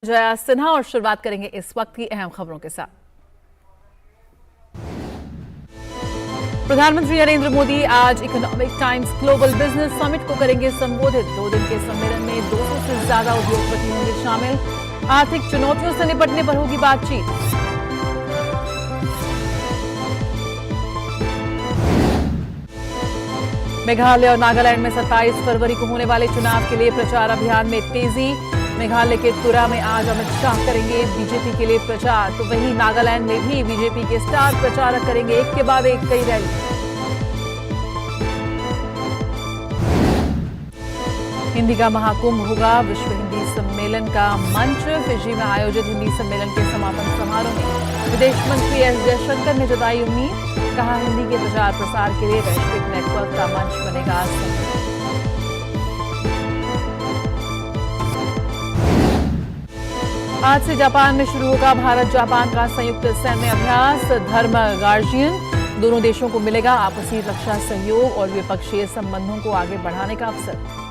जया सिन्हा और शुरुआत करेंगे इस वक्त की अहम खबरों के साथ। प्रधानमंत्री नरेंद्र मोदी आज economic times global business summit को करेंगे संबोधित। 2 दिन के सम्मेलन में 200 से ज्यादा उद्योगपति होंगे शामिल। आर्थिक चुनौतियों से निपटने पर होगी बातचीत। मेघालय और नागालैंड में 27 फरवरी को होने वाले चुनाव के लिए प्रचार अभियान में तेजी। मेघालय के तुरा में आज अमित शाह करेंगे बीजेपी के लिए प्रचार, तो वहीं नागालैंड में भी बीजेपी के स्टार प्रचारक करेंगे एक के बाद एक कई रैली। हिंदी का महाकुंभ होगा विश्व हिंदी सम्मेलन का मंच। फिजी में आयोजित हिंदी सम्मेलन के समापन समारोह में विदेश मंत्री एस जयशंकर ने जताई उम्मीद। कहा, हिंदी के प्रचार प्रसार के लिए वैश्विक नेटवर्क का मंच बनेगा। आज से जापान में शुरू होगा भारत जापान का संयुक्त सैन्य अभ्यास धर्म गार्जियन। दोनों देशों को मिलेगा आपसी रक्षा सहयोग और द्विपक्षीय संबंधों को आगे बढ़ाने का अवसर।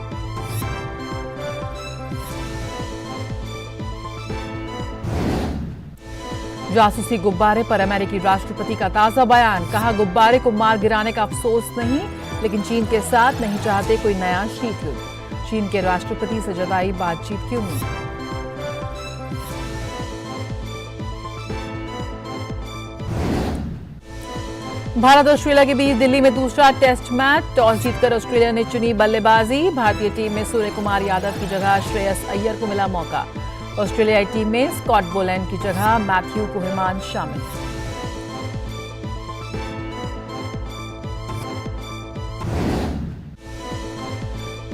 जासूसी गुब्बारे पर अमेरिकी राष्ट्रपति का ताजा बयान। कहा, गुब्बारे को मार गिराने का अफसोस नहीं, लेकिन चीन के साथ नहीं चाहते कोई नया शीत युद्ध। चीन के राष्ट्रपति से जताई बातचीत की उम्मीद। भारत ऑस्ट्रेलिया के बीच दिल्ली में दूसरा टेस्ट मैच। टॉस जीतकर ऑस्ट्रेलिया ने चुनी बल्लेबाजी। भारतीय टीम में सूर्य कुमार यादव की जगह श्रेयस अय्यर को मिला मौका। ऑस्ट्रेलियाई टीम में स्कॉट बोलैंड की जगह मैथ्यू कोहेमान शामिल।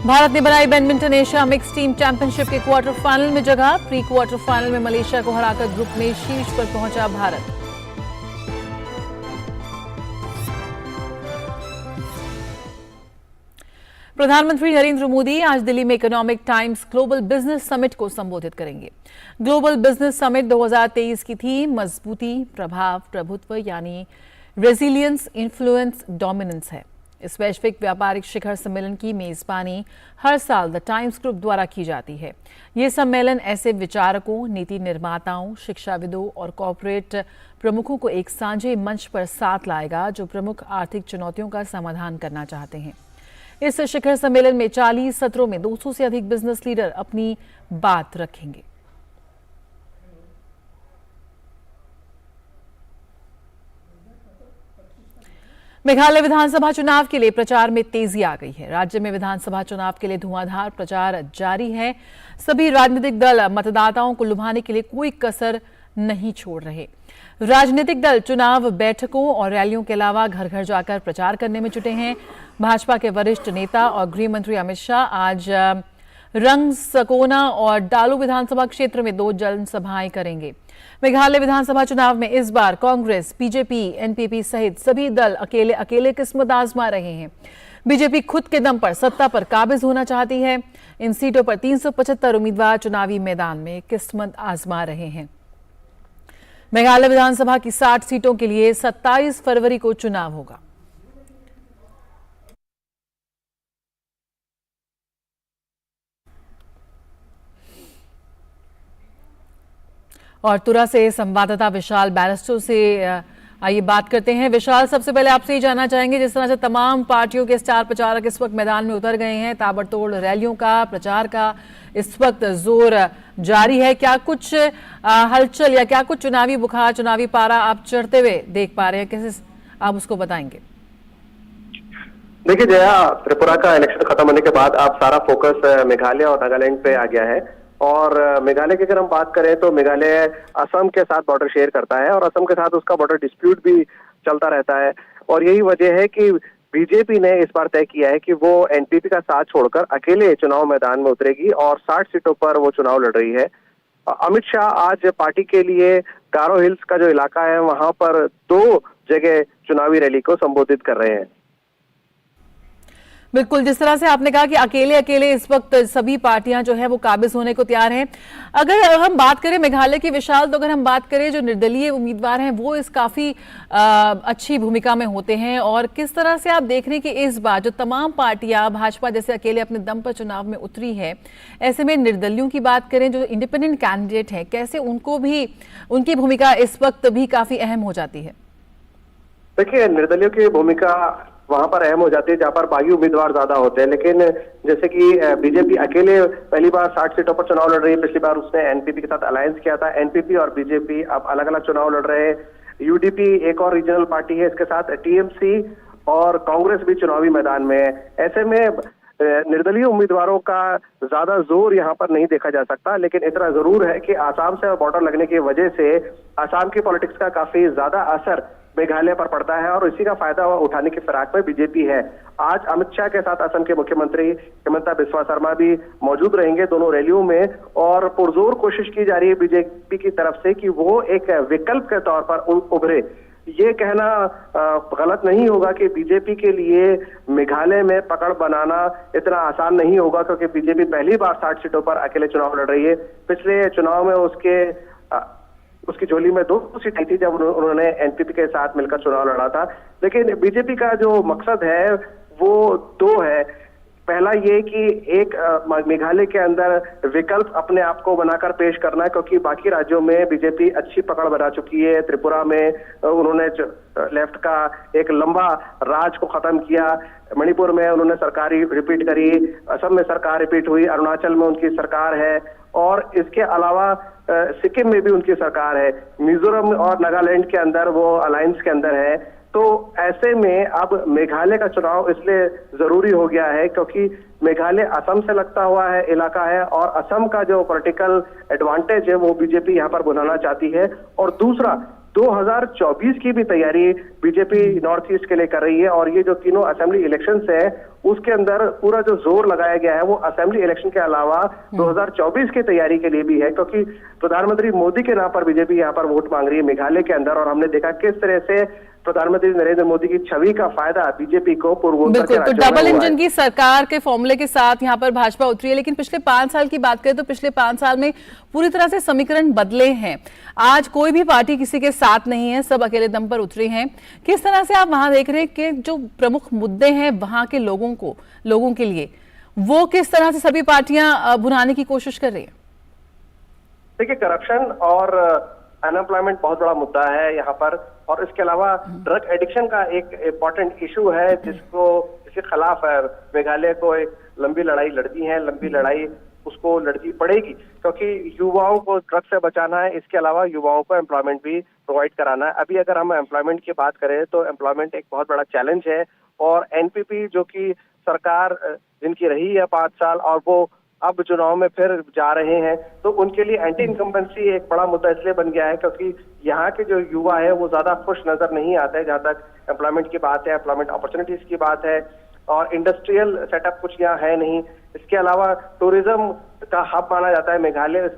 भारत ने बनाई badminton Asia mix team championship के क्वार्टर फाइनल में जगह। प्री क्वार्टर फाइनल में मलेशिया को हराकर ग्रुप में शीर्ष पर पहुंचा भारत। प्रधानमंत्री नरेंद्र मोदी आज दिल्ली में economic times global business summit को संबोधित करेंगे। ग्लोबल बिजनेस समिट 2023 की थीम मजबूती, प्रभाव, प्रभुत्व यानी रेजिलियंस, इन्फ्लुएंस, डोमिनेंस है। इस वैश्विक व्यापारिक शिखर सम्मेलन की मेजबानी हर साल द टाइम्स ग्रुप द्वारा की जाती है। ये सम्मेलन ऐसे विचारकों, नीति निर्माताओं, शिक्षाविदों और कॉर्पोरेट प्रमुखों को एक साझे मंच पर साथ लाएगा जो प्रमुख आर्थिक चुनौतियों का समाधान करना चाहते हैं। इस शिखर सम्मेलन में 40 सत्रों में 200 से अधिक बिजनेस लीडर अपनी बात रखेंगे। मेघालय विधानसभा चुनाव के लिए प्रचार में तेजी आ गई है। राज्य में विधानसभा चुनाव के लिए धुआंधार प्रचार जारी है। सभी राजनीतिक दल मतदाताओं को लुभाने के लिए कोई कसर नहीं छोड़ रहे। राजनीतिक दल चुनाव बैठकों और रैलियों के अलावा घर घर जाकर प्रचार करने में जुटे हैं। भाजपा के वरिष्ठ नेता और गृह मंत्री अमित शाह आज रंग सकोना और डालू विधानसभा क्षेत्र में 2 जनसभाएं करेंगे। मेघालय विधानसभा चुनाव में इस बार कांग्रेस, बीजेपी, एनपीपी सहित सभी दल अकेले अकेले किस्मत आजमा रहे हैं। बीजेपी खुद के दम पर सत्ता पर काबिज होना चाहती है। इन सीटों पर 375 उम्मीदवार चुनावी मैदान में किस्मत आजमा रहे हैं। मेघालय विधानसभा की 60 सीटों के लिए 27 फरवरी को चुनाव होगा। और तुरा से संवाददाता विशाल बैरिस्टो से आइए बात करते हैं। विशाल, सबसे पहले आपसे ही जानना चाहेंगे, जिस तरह से तमाम पार्टियों के स्टार प्रचारक इस वक्त मैदान में उतर गए हैं, ताबड़तोड़ रैलियों का, प्रचार का इस वक्त जोर जारी है, क्या कुछ हलचल या क्या कुछ चुनावी बुखार, चुनावी पारा आप चढ़ते हुए देख पा रहे हैं, कैसे आप उसको बताएंगे? देखिए जया, त्रिपुरा का इलेक्शन खत्म होने के बाद अब सारा फोकस मेघालय और नागालैंड पे आ गया है। और मेघालय की अगर हम बात करें तो मेघालय असम के साथ बॉर्डर शेयर करता है और असम के साथ उसका बॉर्डर डिस्प्यूट भी चलता रहता है। और यही वजह है कि बीजेपी ने इस बार तय किया है कि वो एनपीपी का साथ छोड़कर अकेले चुनाव मैदान में उतरेगी और 60 सीटों पर वो चुनाव लड़ रही है। अमित शाह आज पार्टी के लिए गारो हिल्स का जो इलाका है वहां पर 2 जगह चुनावी रैली को संबोधित कर रहे हैं। बिल्कुल, जिस तरह से आपने कहा कि अकेले अकेले इस वक्त सभी पार्टियां जो है वो काबिज होने को तैयार हैं। अगर हम बात करें मेघालय की विशाल, तो अगर हम बात करें जो निर्दलीय उम्मीदवार हैं वो इस काफी अच्छी भूमिका में होते हैं। और किस तरह से आप देख रहे हैं कि इस बार जो तमाम पार्टियां भाजपा जैसे अकेले अपने दम पर चुनाव में उतरी है, ऐसे में निर्दलियों की बात करें जो इंडिपेंडेंट कैंडिडेट है, कैसे उनको भी उनकी भूमिका इस वक्त भी काफी अहम हो जाती है? देखिए, निर्दलियों की भूमिका वहां पर अहम हो जाती है जहां पर बागी उम्मीदवार ज्यादा होते हैं। लेकिन जैसे कि बीजेपी अकेले पहली बार 60 सीटों पर चुनाव लड़ रही है। पिछली बार उसने एनपीपी के साथ अलायंस किया था। एनपीपी और बीजेपी अब अलग अलग चुनाव लड़ रहे हैं। यूडीपी एक और रीजनल पार्टी है, इसके साथ टीएमसी और कांग्रेस भी चुनावी मैदान में है। ऐसे में निर्दलीय उम्मीदवारों का ज्यादा जोर यहाँ पर नहीं देखा जा सकता। लेकिन इतना जरूर है कि आसाम से बॉर्डर लगने की वजह से आसाम की पॉलिटिक्स का काफी ज्यादा असर मेघालय पर पड़ता है और इसी का फायदा उठाने की फिराक में बीजेपी है। आज अमित शाह के साथ असम के मुख्यमंत्री हिमंता बिस्वा शर्मा भी मौजूद रहेंगे दोनों रैलियों में, और पुरजोर कोशिश की जा रही है बीजेपी की तरफ से कि वो एक विकल्प के तौर पर उभरे। ये कहना गलत नहीं होगा कि बीजेपी के लिए मेघालय में पकड़ बनाना इतना आसान नहीं होगा, क्योंकि बीजेपी पहली बार 60 सीटों पर अकेले चुनाव लड़ रही है। पिछले चुनाव में उसकी झोली में 2 सीट आई थी जब उन्होंने एनपीपी के साथ मिलकर चुनाव लड़ा था। लेकिन बीजेपी का जो मकसद है वो 2 है। पहला ये कि एक मेघालय के अंदर विकल्प अपने आप को बनाकर पेश करना है, क्योंकि बाकी राज्यों में बीजेपी अच्छी पकड़ बना चुकी है। त्रिपुरा में उन्होंने लेफ्ट का एक लंबा राज को खत्म किया। मणिपुर में उन्होंने सरकार रिपीट करी। असम में सरकार रिपीट हुई। अरुणाचल में उनकी सरकार है और इसके अलावा सिक्किम में भी उनकी सरकार है। मिजोरम और नागालैंड के अंदर वो अलायंस के अंदर है। तो ऐसे में अब मेघालय का चुनाव इसलिए जरूरी हो गया है क्योंकि मेघालय असम से लगता हुआ है इलाका है और असम का जो पॉलिटिकल एडवांटेज है वो बीजेपी यहाँ पर बनाना चाहती है। और दूसरा, 2024 की भी तैयारी बीजेपी नॉर्थ ईस्ट के लिए कर रही है और ये जो तीनों असेंबली इलेक्शंस है उसके अंदर पूरा जो जोर लगाया गया है वो असेंबली इलेक्शन के अलावा 2024 की तैयारी के लिए भी है, क्योंकि प्रधानमंत्री मोदी के नाम पर बीजेपी यहाँ पर वोट मांग रही है मेघालय के अंदर। और हमने देखा किस तरह से प्रधानमंत्री नरेंद्र मोदी की छवि का फायदा बीजेपी को पूर्वोत्तर के बिल्कुल, तो डबल इंजन की सरकार के फॉर्मूले के साथ यहाँ पर भाजपा उतरी है। लेकिन पिछले 5 साल की बात करें तो पिछले 5 साल में पूरी तरह से समीकरण बदले हैं। आज कोई भी पार्टी किसी के साथ नहीं है, सब अकेले दम पर उतरी हैं। किस तरह से आप वहां देख रहे हैं कि जो प्रमुख मुद्दे हैं वहां के लोगों के लिए, वो किस तरह से सभी पार्टियां भुनाने की कोशिश कर रही है? देखिए, करप्शन और अनएम्प्लॉयमेंट बहुत बड़ा मुद्दा है यहाँ पर, और इसके अलावा ड्रग एडिक्शन का एक इम्पोर्टेंट इशू है जिसके खिलाफ मेघालय को एक लंबी लड़ाई लड़नी है। लंबी लड़ाई उसको लड़नी पड़ेगी क्योंकि युवाओं को ड्रग से बचाना है। इसके अलावा युवाओं को एम्प्लॉयमेंट भी प्रोवाइड कराना है। अभी अगर हम एम्प्लॉयमेंट की बात करें तो एम्प्लॉयमेंट एक बहुत बड़ा चैलेंज है, और एनपीपी जो कि सरकार जिनकी रही है 5 साल और वो अब चुनाव में फिर जा रहे हैं, तो उनके लिए एंटी इनकम्बेंसी एक बड़ा मुद्दा इसलिए बन गया है क्योंकि यहाँ के जो युवा है वो ज्यादा खुश नजर नहीं आते हैं जहां तक एम्प्लॉयमेंट की बात है, एम्प्लॉयमेंट अपॉर्चुनिटीज की बात है, और इंडस्ट्रियल सेटअप कुछ यहाँ है नहीं। इसके अलावा टूरिज्म का हब माना जाता है मेघालय,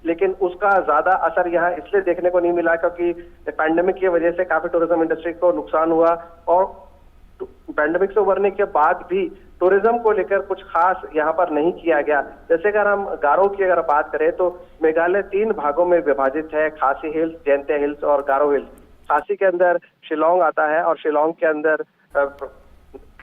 लेकिन उसका ज्यादा असर यहाँ इसलिए देखने को नहीं मिला क्योंकि पैंडेमिक की वजह से काफी टूरिज्म इंडस्ट्री को नुकसान हुआ, और पैंडेमिक से उभरने के बाद भी टूरिज्म को लेकर कुछ खास यहाँ पर नहीं किया गया। जैसे अगर हम गारो की अगर बात करें तो मेघालय 3 भागों में विभाजित है, खासी हिल्स, जैंतिया हिल्स और गारो हिल्स। खासी के अंदर शिलोंग आता है और शिलोंग के अंदर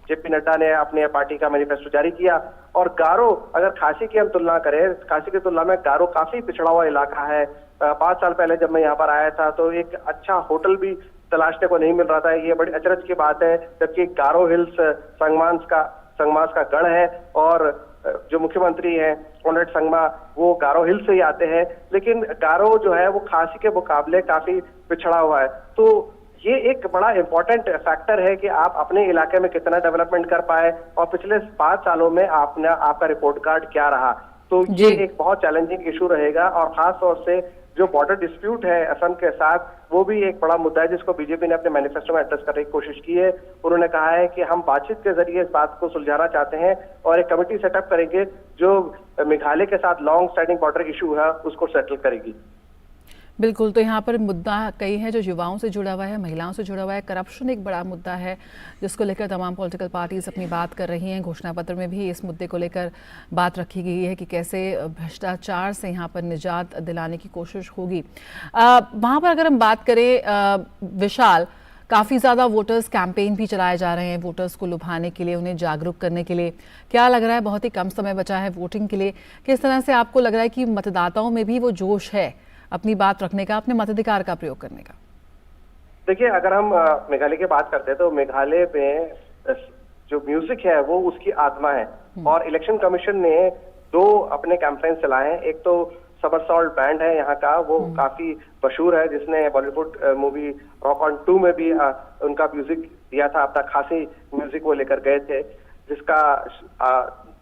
जेपी नड्डा ने अपने पार्टी का मैनिफेस्टो जारी किया। और गारो, अगर खासी की हम तुलना करें, खासी की तुलना में गारो काफी पिछड़ा हुआ इलाका है। 5 साल पहले जब मैं यहाँ पर आया था तो एक अच्छा होटल भी तलाशने को नहीं मिल रहा था। ये बड़ी अचरज की बात है, जबकि गारो हिल्स संगमास का गढ़ है और जो मुख्यमंत्री हैं कॉनरेड संगमा वो गारो हिल्स से ही आते हैं, लेकिन गारो जो है वो खासी के मुकाबले काफी पिछड़ा हुआ है। तो ये एक बड़ा इंपॉर्टेंट फैक्टर है कि आप अपने इलाके में कितना डेवलपमेंट कर पाए और पिछले 5 सालों में आपका रिपोर्ट कार्ड क्या रहा। तो ये एक बहुत चैलेंजिंग इशू रहेगा, और खास तौर से जो बॉर्डर डिस्प्यूट है असम के साथ वो भी एक बड़ा मुद्दा है जिसको बीजेपी ने अपने मैनिफेस्टो में एड्रेस करने की कोशिश की है। उन्होंने कहा है कि हम बातचीत के जरिए इस बात को सुलझाना चाहते हैं और एक कमेटी सेटअप करेंगे जो मेघालय के साथ लॉन्ग स्टैंडिंग बॉर्डर इशू है उसको सेटल करेगी। बिल्कुल, तो यहाँ पर मुद्दा कई है जो युवाओं से जुड़ा हुआ है, महिलाओं से जुड़ा हुआ है। करप्शन एक बड़ा मुद्दा है जिसको लेकर तमाम पॉलिटिकल पार्टीज अपनी बात कर रही हैं। घोषणा पत्र में भी इस मुद्दे को लेकर बात रखी गई है कि कैसे भ्रष्टाचार से यहाँ पर निजात दिलाने की कोशिश होगी। वहाँ पर अगर हम बात करें विशाल, काफ़ी ज़्यादा वोटर्स कैंपेन भी चलाए जा रहे हैं वोटर्स को लुभाने के लिए, उन्हें जागरूक करने के लिए। क्या लग रहा है, बहुत ही कम समय बचा है वोटिंग के लिए, किस तरह से आपको लग रहा है कि मतदाताओं में भी वो जोश है अपनी बात रखने का, अपने मताधिकार का प्रयोग करने का? देखिए, अगर हम मेघालय की बात करते हैं तो मेघालय में जो म्यूजिक है वो उसकी आत्मा है। और इलेक्शन कमीशन ने 2 अपने कैंपेन चलाए हैं। एक तो समरसॉल्ट बैंड है यहाँ का, वो काफी मशहूर है, जिसने बॉलीवुड मूवी रॉक ऑन 2 में भी उनका म्यूजिक दिया था, अपना खासी म्यूजिक वो लेकर गए थे,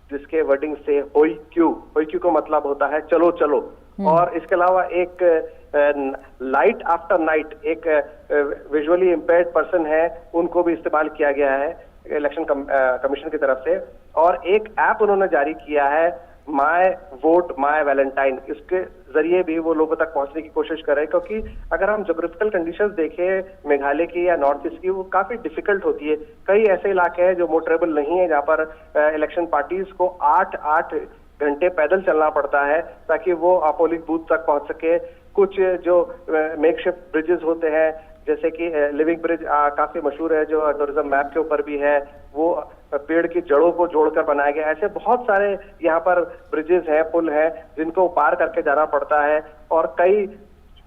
जिसके वर्डिंग से होई क्यू को मतलब होता है चलो चलो। और इसके अलावा एक लाइट आफ्टर नाइट, एक विजुअली इम्पेयर्ड पर्सन है, उनको भी इस्तेमाल किया गया है इलेक्शन कमीशन की तरफ से। और एक ऐप उन्होंने जारी किया है, माय वोट माय वैलेंटाइन। इसके जरिए भी वो लोगों तक पहुंचने की कोशिश कर रहे हैं, क्योंकि अगर हम ज्योग्राफिकल कंडीशंस देखें मेघालय की या नॉर्थ ईस्ट की, वो काफी डिफिकल्ट होती है। कई ऐसे इलाके हैं जो मोटरेबल नहीं है, जहाँ पर इलेक्शन पार्टीज को 8 घंटे पैदल चलना पड़ता है ताकि वो पोलिंग बूथ तक पहुंच सके। कुछ जो मेकशिफ्ट ब्रिजेस होते हैं, जैसे कि लिविंग ब्रिज काफी मशहूर है, जो टूरिज्म मैप के ऊपर भी है, वो पेड़ की जड़ों को जोड़कर बनाया गया। ऐसे बहुत सारे यहाँ पर ब्रिजेस हैं, पुल हैं, जिनको पार करके जाना पड़ता है। और कई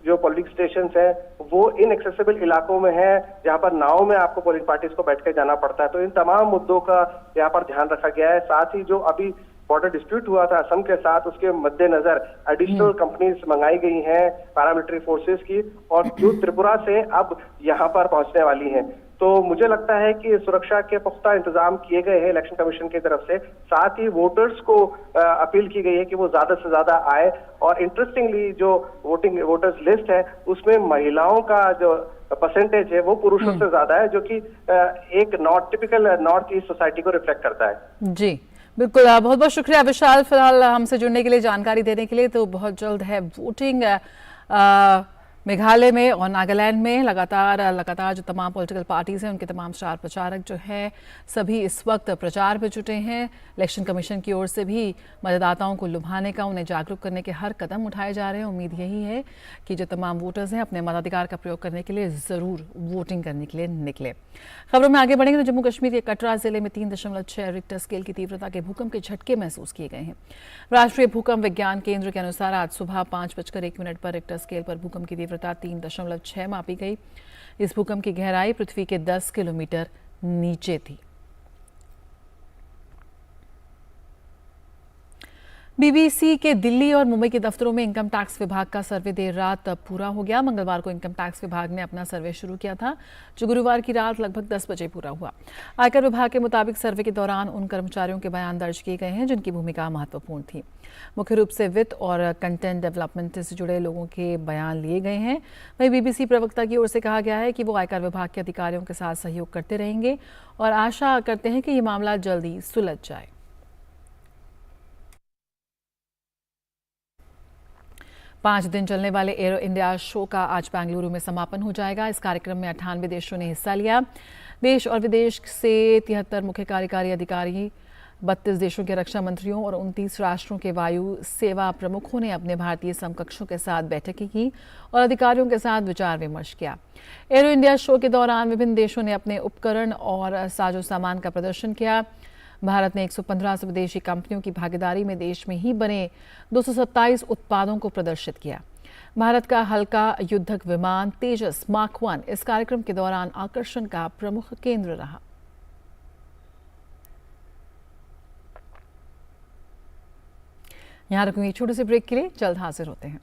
जो पोलिंग स्टेशन हैं वो इनएक्सेसिबल इलाकों में है, जहाँ पर नाव में आपको पोलिंग पार्टीज को बैठ के जाना पड़ता है। तो इन तमाम मुद्दों का यहाँ पर ध्यान रखा गया है। साथ ही जो अभी बॉर्डर डिस्प्यूट हुआ था असम के साथ, उसके मद्देनजर एडिशनल कंपनीज मंगाई गई हैं पैरामिलिट्री फोर्सेस की, और जो त्रिपुरा से अब यहाँ पर पहुंचने वाली हैं। तो मुझे लगता है कि सुरक्षा के पुख्ता इंतजाम किए गए हैं इलेक्शन कमीशन की तरफ से। साथ ही वोटर्स को अपील की गई है कि वो ज्यादा से ज्यादा आए। और इंटरेस्टिंगली जो वोटर्स लिस्ट है उसमें महिलाओं का जो परसेंटेज है वो पुरुषों से ज्यादा है, जो कि एक टिपिकल नॉर्थ ईस्ट सोसाइटी को रिफ्लेक्ट करता है। जी बिल्कुल, बहुत बहुत शुक्रिया विशाल फिलहाल हमसे जुड़ने के लिए, जानकारी देने के लिए। तो बहुत जल्द है वोटिंग मेघालय में और नागालैंड में। लगातार जो तमाम पॉलिटिकल पार्टीज हैं, उनके तमाम स्टार प्रचारक जो हैं, सभी इस वक्त प्रचार पे जुटे हैं। इलेक्शन कमीशन की ओर से भी मतदाताओं को लुभाने का, उन्हें जागरूक करने के हर कदम उठाए जा रहे हैं। उम्मीद यही है कि जो तमाम वोटर्स हैं अपने मताधिकार का प्रयोग करने के लिए ज़रूर वोटिंग करने के लिए निकले। खबरों में आगे बढ़ेंगे तो जम्मू कश्मीर के कटरा जिले में 3.6 रिक्टर स्केल की तीव्रता के भूकंप के झटके महसूस किए गए हैं। राष्ट्रीय भूकंप विज्ञान केंद्र के अनुसार आज सुबह 5:01 पर रिक्टर स्केल पर भूकंप की तीव्रता 3.6 मापी गई। इस भूकंप की गहराई पृथ्वी के 10 किलोमीटर नीचे थी। बीबीसी के दिल्ली और मुंबई के दफ्तरों में इनकम टैक्स विभाग का सर्वे देर रात पूरा हो गया। मंगलवार को इनकम टैक्स विभाग ने अपना सर्वे शुरू किया था, जो गुरुवार की रात लगभग 10 बजे पूरा हुआ। आयकर विभाग के मुताबिक सर्वे के दौरान उन कर्मचारियों के बयान दर्ज किए गए हैं जिनकी भूमिका महत्वपूर्ण थी। मुख्य रूप से वित्त और कंटेंट डेवलपमेंट से जुड़े लोगों के बयान लिए गए हैं। वहीं बीबीसी प्रवक्ता की ओर से कहा गया है कि वो आयकर विभाग के अधिकारियों के साथ सहयोग करते रहेंगे और आशा करते हैं कि ये मामला जल्दी सुलझ जाए। पांच दिन चलने वाले एरो इंडिया शो का आज बेंगलुरु में समापन हो जाएगा। इस कार्यक्रम में 98 देशों ने हिस्सा लिया। देश और विदेश से 73 मुख्य कार्यकारी अधिकारी, 32 देशों के रक्षा मंत्रियों और 29 राष्ट्रों के वायु सेवा प्रमुखों ने अपने भारतीय समकक्षों के साथ बैठकें की और अधिकारियों के साथ विचार विमर्श किया। एरो इंडिया शो के दौरान विभिन्न देशों ने अपने उपकरण और साजो सामान का प्रदर्शन किया। भारत ने 115 विदेशी कंपनियों की भागीदारी में देश में ही बने 227 उत्पादों को प्रदर्शित किया। भारत का हल्का युद्धक विमान तेजस मार्क 1 इस कार्यक्रम के दौरान आकर्षण का प्रमुख केंद्र रहा। यहां रुकेंगे छोटे से ब्रेक के लिए, जल्द हाजिर होते हैं।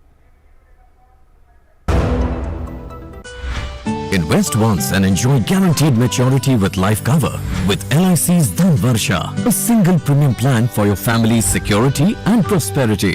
Invest once and enjoy guaranteed maturity with life cover with LIC's Dhan Varsha, a single premium plan for your family's security and prosperity.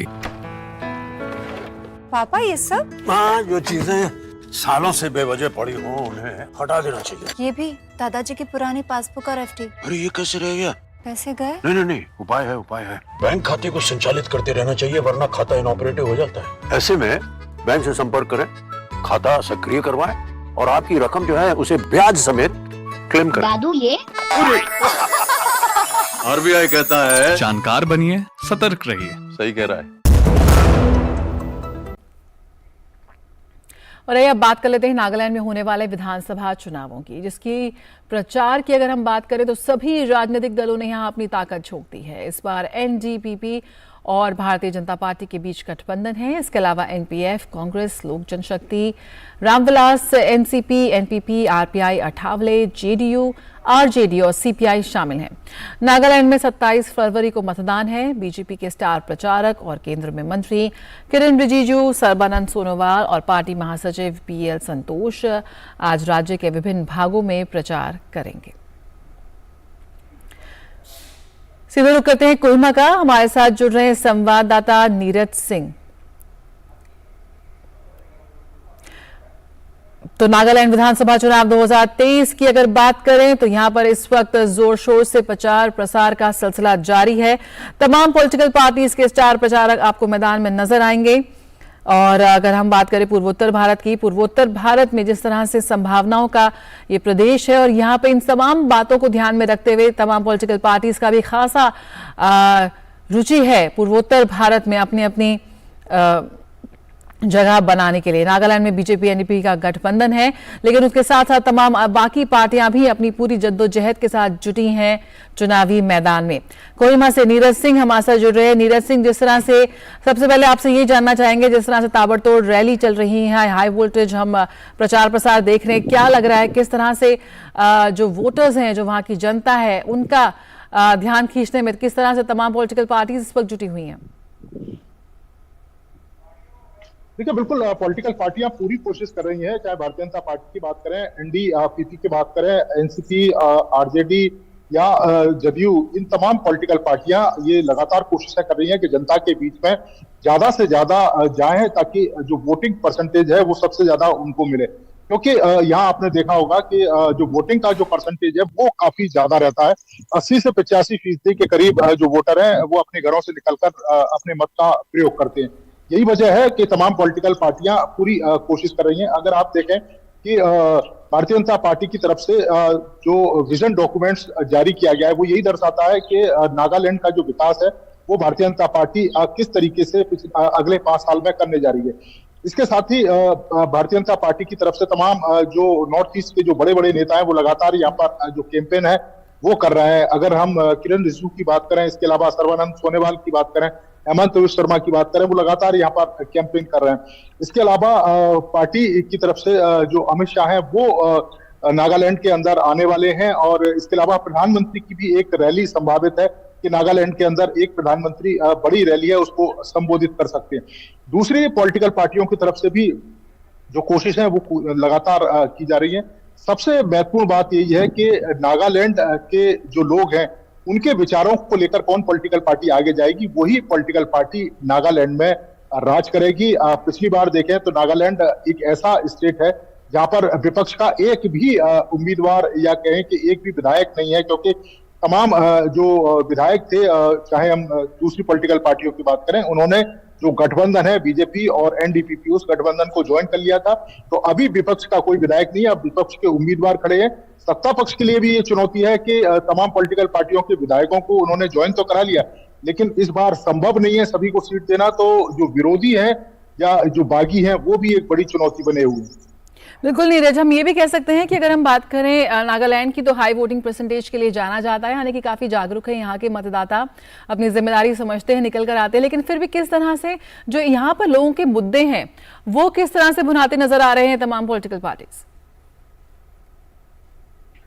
पापा ये सब? हाँ, जो चीजें सालों से बेवजह पड़ी हो उन्हें हटा देना चाहिए। ये भी दादाजी की पुरानी पासबुक और एफडी। अरे ये कैसे रह गया? पैसे गए? नहीं, उपाय है। बैंक खाते को संचालित करते रहना चाहिए, वरना खाता इनऑपरेटिव हो जाता है। ऐसे में बैंक से संपर्क करें, खाता सक्रिय करवाएं और आपकी रकम जो है उसे ब्याज समेत क्लेम करें। दादू ये आरबीआई कहता है जानकार बनिए, सतर्क रहिए। सही कह रहा है। और अब बात कर लेते हैं नागालैंड में होने वाले विधानसभा चुनावों की, जिसकी प्रचार की अगर हम बात करें तो सभी राजनीतिक दलों ने यहां अपनी ताकत झोंक दी है। इस बार एनडीपीपी और भारतीय जनता पार्टी के बीच गठबंधन है। इसके अलावा एनपीएफ, कांग्रेस, लोक जनशक्ति, रामविलास, एनसीपी, एनपीपी, आरपीआई, अठावले, जेडीयू, आरजेडी और सीपीआई शामिल हैं। नागालैंड में 27 फरवरी को मतदान है। बीजेपी के स्टार प्रचारक और केंद्र में मंत्री किरण रिजिजू, सर्बानंद सोनोवाल और पार्टी महासचिव पीएल संतोष आज राज्य के विभिन्न भागों में प्रचार करेंगे। सीधे रुख करते हैं कोहिमा का। हमारे साथ जुड़ रहे हैं संवाददाता नीरज सिंह। तो नागालैंड विधानसभा चुनाव 2023 की अगर बात करें तो यहां पर इस वक्त जोर शोर से प्रचार प्रसार का सिलसिला जारी है। तमाम पॉलिटिकल पार्टीज के स्टार प्रचारक आपको मैदान में नजर आएंगे। और अगर हम बात करें पूर्वोत्तर भारत की, पूर्वोत्तर भारत में जिस तरह से संभावनाओं का ये प्रदेश है और यहाँ पे इन तमाम बातों को ध्यान में रखते हुए तमाम पॉलिटिकल पार्टीज का भी खासा रुचि है पूर्वोत्तर भारत में अपनी अपनी जगह बनाने के लिए। नागालैंड में बीजेपी एनडीपी का गठबंधन है, लेकिन उसके साथ साथ तमाम बाकी पार्टियां भी अपनी पूरी जद्दोजहद के साथ जुटी हैं चुनावी मैदान में। कोहिमा से नीरज सिंह हमारे साथ जुड़ रहे हैं। नीरज सिंह, जिस तरह से सबसे पहले आपसे ये जानना चाहेंगे, जिस तरह से ताबड़तोड़ रैली चल रही है, हाई वोल्टेज हम प्रचार प्रसार देख रहे हैं, क्या लग रहा है किस तरह से जो वोटर्स हैं, जो वहां की जनता है, उनका ध्यान खींचने में किस तरह से तमाम पॉलिटिकल पार्टीज इस वक्त जुटी हुई हैं? देखिए, बिल्कुल पॉलिटिकल पार्टियां पूरी कोशिश कर रही हैं, चाहे भारतीय जनता पार्टी की बात करें, एनडीपीपी की बात करें, एनसीपी, आरजेडी या जदयू, इन तमाम पॉलिटिकल पार्टियां ये लगातार कोशिशें कर रही हैं कि जनता के बीच में ज्यादा से ज्यादा जाएं ताकि जो वोटिंग परसेंटेज है वो सबसे ज्यादा उनको मिले। क्योंकि यहाँ आपने देखा होगा कि जो वोटिंग का जो परसेंटेज है वो काफी ज्यादा रहता है। 80 से 85% के करीब जो वोटर हैं वो अपने घरों से निकलकर अपने मत का प्रयोग करते हैं। यही वजह है कि तमाम पॉलिटिकल पार्टियां पूरी कोशिश कर रही हैं। अगर आप देखें कि भारतीय जनता पार्टी की तरफ से जो विजन डॉक्यूमेंट्स जारी किया गया है वो यही दर्शाता है कि नागालैंड का जो विकास है वो भारतीय जनता पार्टी किस तरीके से अगले 5 साल में करने जा रही है। इसके साथ ही भारतीय जनता पार्टी की तरफ से तमाम जो नॉर्थ ईस्ट के जो बड़े बड़े नेता हैं वो लगातार यहाँ पर जो कैंपेन है वो कर रहे हैं। अगर हम किरण रिजिजू की बात करें, इसके अलावा सर्बानंद सोनोवाल की बात करें, हेमंत शर्मा की बात करें, वो लगातार यहाँ पर कैंपेन कर रहे हैं। इसके अलावा पार्टी की तरफ से जो अमित शाह हैं वो नागालैंड के अंदर आने वाले हैं और इसके अलावा प्रधानमंत्री की भी एक रैली संभावित है कि नागालैंड के अंदर एक प्रधानमंत्री बड़ी रैली है उसको संबोधित कर सकते हैं। दूसरी पॉलिटिकल पार्टियों की तरफ से भी जो कोशिश है वो लगातार की जा रही है। सबसे महत्वपूर्ण बात यही है कि नागालैंड के जो लोग हैं उनके विचारों को लेकर कौन पॉलिटिकल पार्टी आगे जाएगी, वही पॉलिटिकल पार्टी नागालैंड में राज करेगी। पिछली बार देखें तो नागालैंड एक ऐसा स्टेट है जहां पर विपक्ष का एक भी उम्मीदवार या कहें कि एक भी विधायक नहीं है, क्योंकि तमाम जो विधायक थे, चाहे हम दूसरी पॉलिटिकल पार्टियों की बात करें, उन्होंने जो गठबंधन है बीजेपी और एनडीपीपी उस गठबंधन को ज्वाइन कर लिया था। तो अभी विपक्ष का कोई विधायक नहीं है, अब विपक्ष के उम्मीदवार खड़े हैं। सत्ता पक्ष के लिए भी ये चुनौती है कि तमाम पॉलिटिकल पार्टियों के विधायकों को उन्होंने ज्वाइन तो करा लिया, लेकिन इस बार संभव नहीं है सभी को सीट देना। तो जो विरोधी है या जो बागी है वो भी एक बड़ी चुनौती बने हुए हैं। बिल्कुल नीरज, हम ये भी कह सकते हैं कि अगर हम बात करें नागालैंड की, तो हाई वोटिंग परसेंटेज के लिए जाना जाता है, यानी कि काफी जागरूक है यहाँ के मतदाता, अपनी जिम्मेदारी समझते हैं, निकल कर आते हैं। लेकिन फिर भी किस तरह से जो यहाँ पर लोगों के मुद्दे हैं वो किस तरह से भुनाते नजर आ रहे हैं तमाम पॉलिटिकल पार्टीज?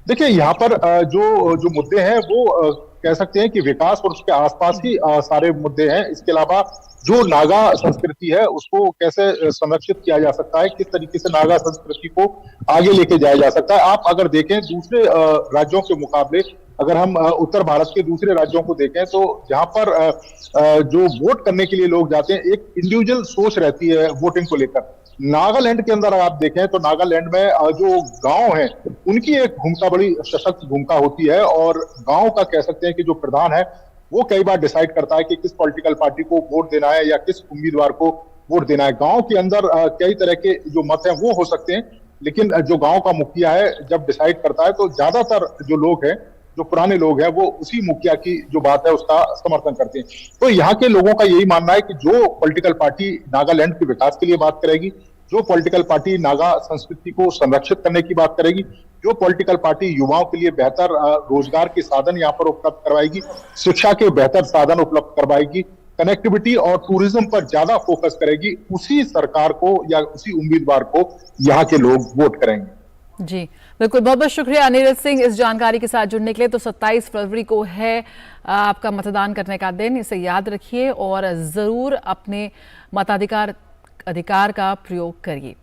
देखिए, यहाँ पर जो मुद्दे हैं वो कह सकते हैं कि विकास और उसके आसपास ही सारे मुद्दे हैं। इसके अलावा जो नागा संस्कृति है उसको कैसे संरक्षित किया जा सकता है, किस तरीके से नागा संस्कृति को आगे लेके जाया जा सकता है। आप अगर देखें दूसरे राज्यों के मुकाबले, अगर हम उत्तर भारत के दूसरे राज्यों को देखें तो जहां पर जो वोट करने के लिए लोग जाते हैं एक इंडिविजुअल सोच रहती है वोटिंग को लेकर। नागालैंड के अंदर आप देखें तो नागालैंड में जो गांव हैं उनकी एक भूमिका, बड़ी सशक्त भूमिका होती है और गांव का कह सकते हैं कि जो प्रधान है वो कई बार डिसाइड करता है कि किस पॉलिटिकल पार्टी को वोट देना है या किस उम्मीदवार को वोट देना है। गांव के अंदर कई तरह के जो मत हैं वो हो सकते हैं, लेकिन जो गांव का मुखिया है जब डिसाइड करता है तो ज्यादातर जो लोग हैं, जो पुराने लोग हैं, वो उसी मुखिया की जो बात है उसका समर्थन करते हैं। तो यहाँ के लोगों का यही मानना है कि जो पॉलिटिकल पार्टी नागालैंड के विकास के लिए बात करेगी, जो पॉलिटिकल पार्टी नागा संस्कृति को संरक्षित करने की बात करेगी, जो पॉलिटिकल पार्टी युवाओं के लिए बेहतर रोजगार के साधन यहाँ पर उपलब्ध करवाएगी, शिक्षा के बेहतर साधन उपलब्ध करवाएगी, कनेक्टिविटी और टूरिज्म पर ज्यादा फोकस करेगी, उसी सरकार को या उसी उम्मीदवार को यहाँ के लोग वोट करेंगे। जी बिल्कुल, बहुत बहुत शुक्रिया अनिरुद्ध सिंह इस जानकारी के साथ जुड़ने के लिए। तो 27 फरवरी को है आपका मतदान करने का दिन, इसे याद रखिए और जरूर अपने मताधिकार का प्रयोग करिए।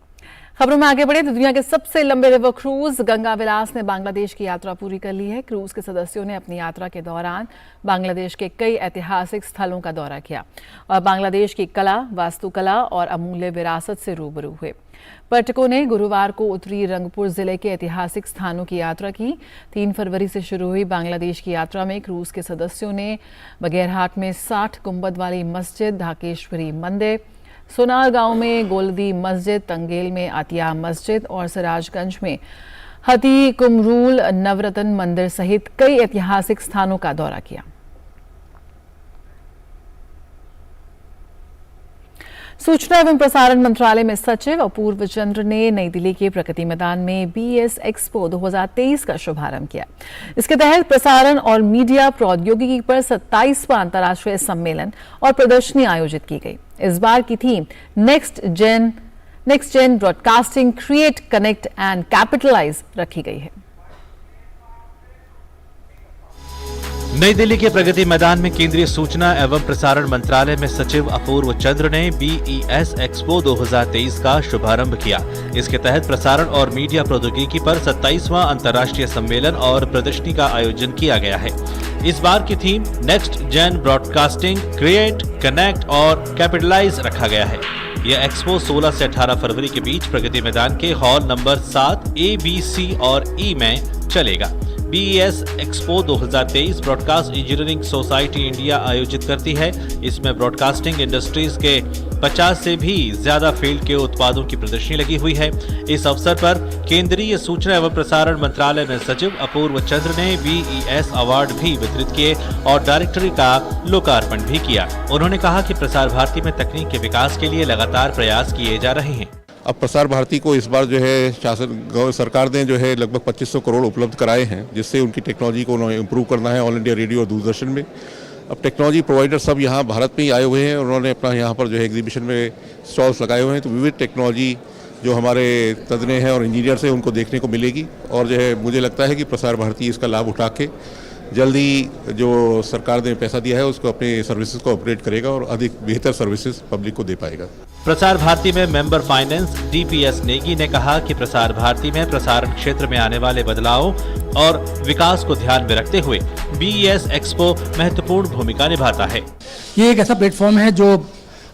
खबरों में आगे बढ़े तो दुनिया के सबसे लंबे रिवर क्रूज गंगा विलास ने बांग्लादेश की यात्रा पूरी कर ली है। क्रूज के सदस्यों ने अपनी यात्रा के दौरान बांग्लादेश के कई ऐतिहासिक स्थलों का दौरा किया और बांग्लादेश की कला, वास्तुकला और अमूल्य विरासत से रूबरू हुए। पर्यटकों ने गुरुवार को उत्तरी रंगपुर जिले के ऐतिहासिक स्थानों की यात्रा की। 3 फरवरी से शुरू हुई बांग्लादेश की यात्रा में क्रूज के सदस्यों ने बगैरहाट में 60 गुंबद वाली मस्जिद, ढाकेश्वरी मंदिर, सोनार गांव में गोलदी मस्जिद, तंगेल में आतिया मस्जिद और सिराजगंज में हती कुमरूल नवरत्न मंदिर सहित कई ऐतिहासिक स्थानों का दौरा किया। सूचना एवं प्रसारण मंत्रालय में सचिव अपूर्व चंद्र ने नई दिल्ली के प्रगति मैदान में BS एक्सपो 2023 का शुभारंभ किया। इसके तहत प्रसारण और मीडिया प्रौद्योगिकी पर 27वां अंतर्राष्ट्रीय सम्मेलन और प्रदर्शनी आयोजित की गई। इस बार की theme next gen broadcasting, create, connect and capitalise रखी गई है। नई दिल्ली के प्रगति मैदान में केंद्रीय सूचना एवं प्रसारण मंत्रालय में सचिव अपूर्व चंद्र ने BES एक्सपो 2023 का शुभारंभ किया। इसके तहत प्रसारण और मीडिया प्रौद्योगिकी पर 27वां अंतर्राष्ट्रीय सम्मेलन और प्रदर्शनी का आयोजन किया गया है। इस बार की theme next gen broadcasting, create, connect और कैपिटलाइज रखा गया है। यह एक्सपो 16 से 18 फरवरी के बीच प्रगति मैदान के hall number 7 A, B, C और E में चलेगा। BES expo 2023 broadcast engineering society India आयोजित करती है। इसमें ब्रॉडकास्टिंग इंडस्ट्रीज के 50 से भी ज्यादा फील्ड के उत्पादों की प्रदर्शनी लगी हुई है। इस अवसर पर केंद्रीय सूचना एवं प्रसारण मंत्रालय में सचिव अपूर्व चंद्र ने BES अवार्ड भी वितरित किए और डायरेक्टरी का लोकार्पण भी किया। उन्होंने कहा कि प्रसार भारती में तकनीक के विकास के लिए लगातार प्रयास किए जा रहे हैं। अब प्रसार भारती को इस बार जो है सरकार ने जो है लगभग 2500 करोड़ उपलब्ध कराए हैं, जिससे उनकी टेक्नोलॉजी को इम्प्रूव करना है ऑल इंडिया रेडियो और दूरदर्शन में। अब टेक्नोलॉजी प्रोवाइडर सब यहाँ भारत में ही आए हुए हैं, उन्होंने अपना यहाँ पर जो है एग्जीबिशन में स्टॉल्स लगाए हुए हैं। तो विविध टेक्नोलॉजी जो हमारे तज्ञ हैं और इंजीनियर्स हैं उनको देखने को मिलेगी और जो है मुझे लगता है कि प्रसार भारती इसका लाभ उठा के जल्दी जो सरकार ने पैसा दिया है उसको अपने सर्विसेज को अपग्रेड करेगा और अधिक बेहतर सर्विसेज पब्लिक को दे पाएगा। प्रसार भारती में मेंबर फाइनेंस DPS नेगी ने कहा कि प्रसार भारती में प्रसारण क्षेत्र में आने वाले बदलावों और विकास को ध्यान में रखते हुए BES एक्सपो महत्वपूर्ण भूमिका निभाता है। ये एक ऐसा प्लेटफॉर्म है जो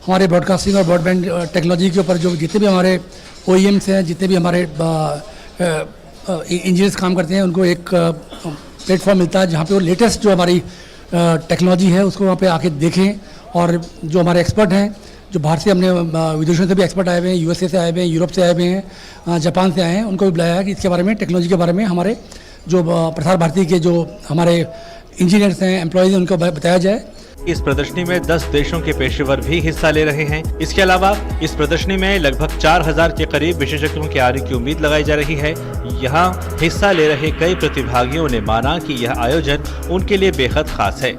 हमारे ब्रॉडकास्टिंग और ब्रॉडबैंड टेक्नोलॉजी के ऊपर जो जितने भी हमारे OEMs हैं, जितने भी हमारे इंजीनियर्स काम करते हैं, उनको एक प्लेटफॉर्म मिलता है जहाँ पे वो लेटेस्ट जो हमारी टेक्नोलॉजी है उसको वहाँ पे आके देखें। और जो हमारे एक्सपर्ट हैं, जो बाहर से हमने विदेशों से भी एक्सपर्ट आए हुए हैं, USA से आए हुए हैं, यूरोप से आए हुए हैं, जापान से आए हैं, उनको भी बुलाया है कि इसके बारे में, टेक्नोलॉजी के बारे में हमारे जो प्रसार भारती के जो हमारे इंजीनियर्स हैं, एम्प्लॉयज़ हैं, उनको बताया जाए। इस प्रदर्शनी में 10 देशों के पेशेवर भी हिस्सा ले रहे हैं। इसके अलावा इस प्रदर्शनी में लगभग 4000 के करीब विशेषज्ञों के आने की उम्मीद लगाई जा रही है। यहाँ हिस्सा ले रहे कई प्रतिभागियों ने माना कि यह आयोजन उनके लिए बेहद खास है।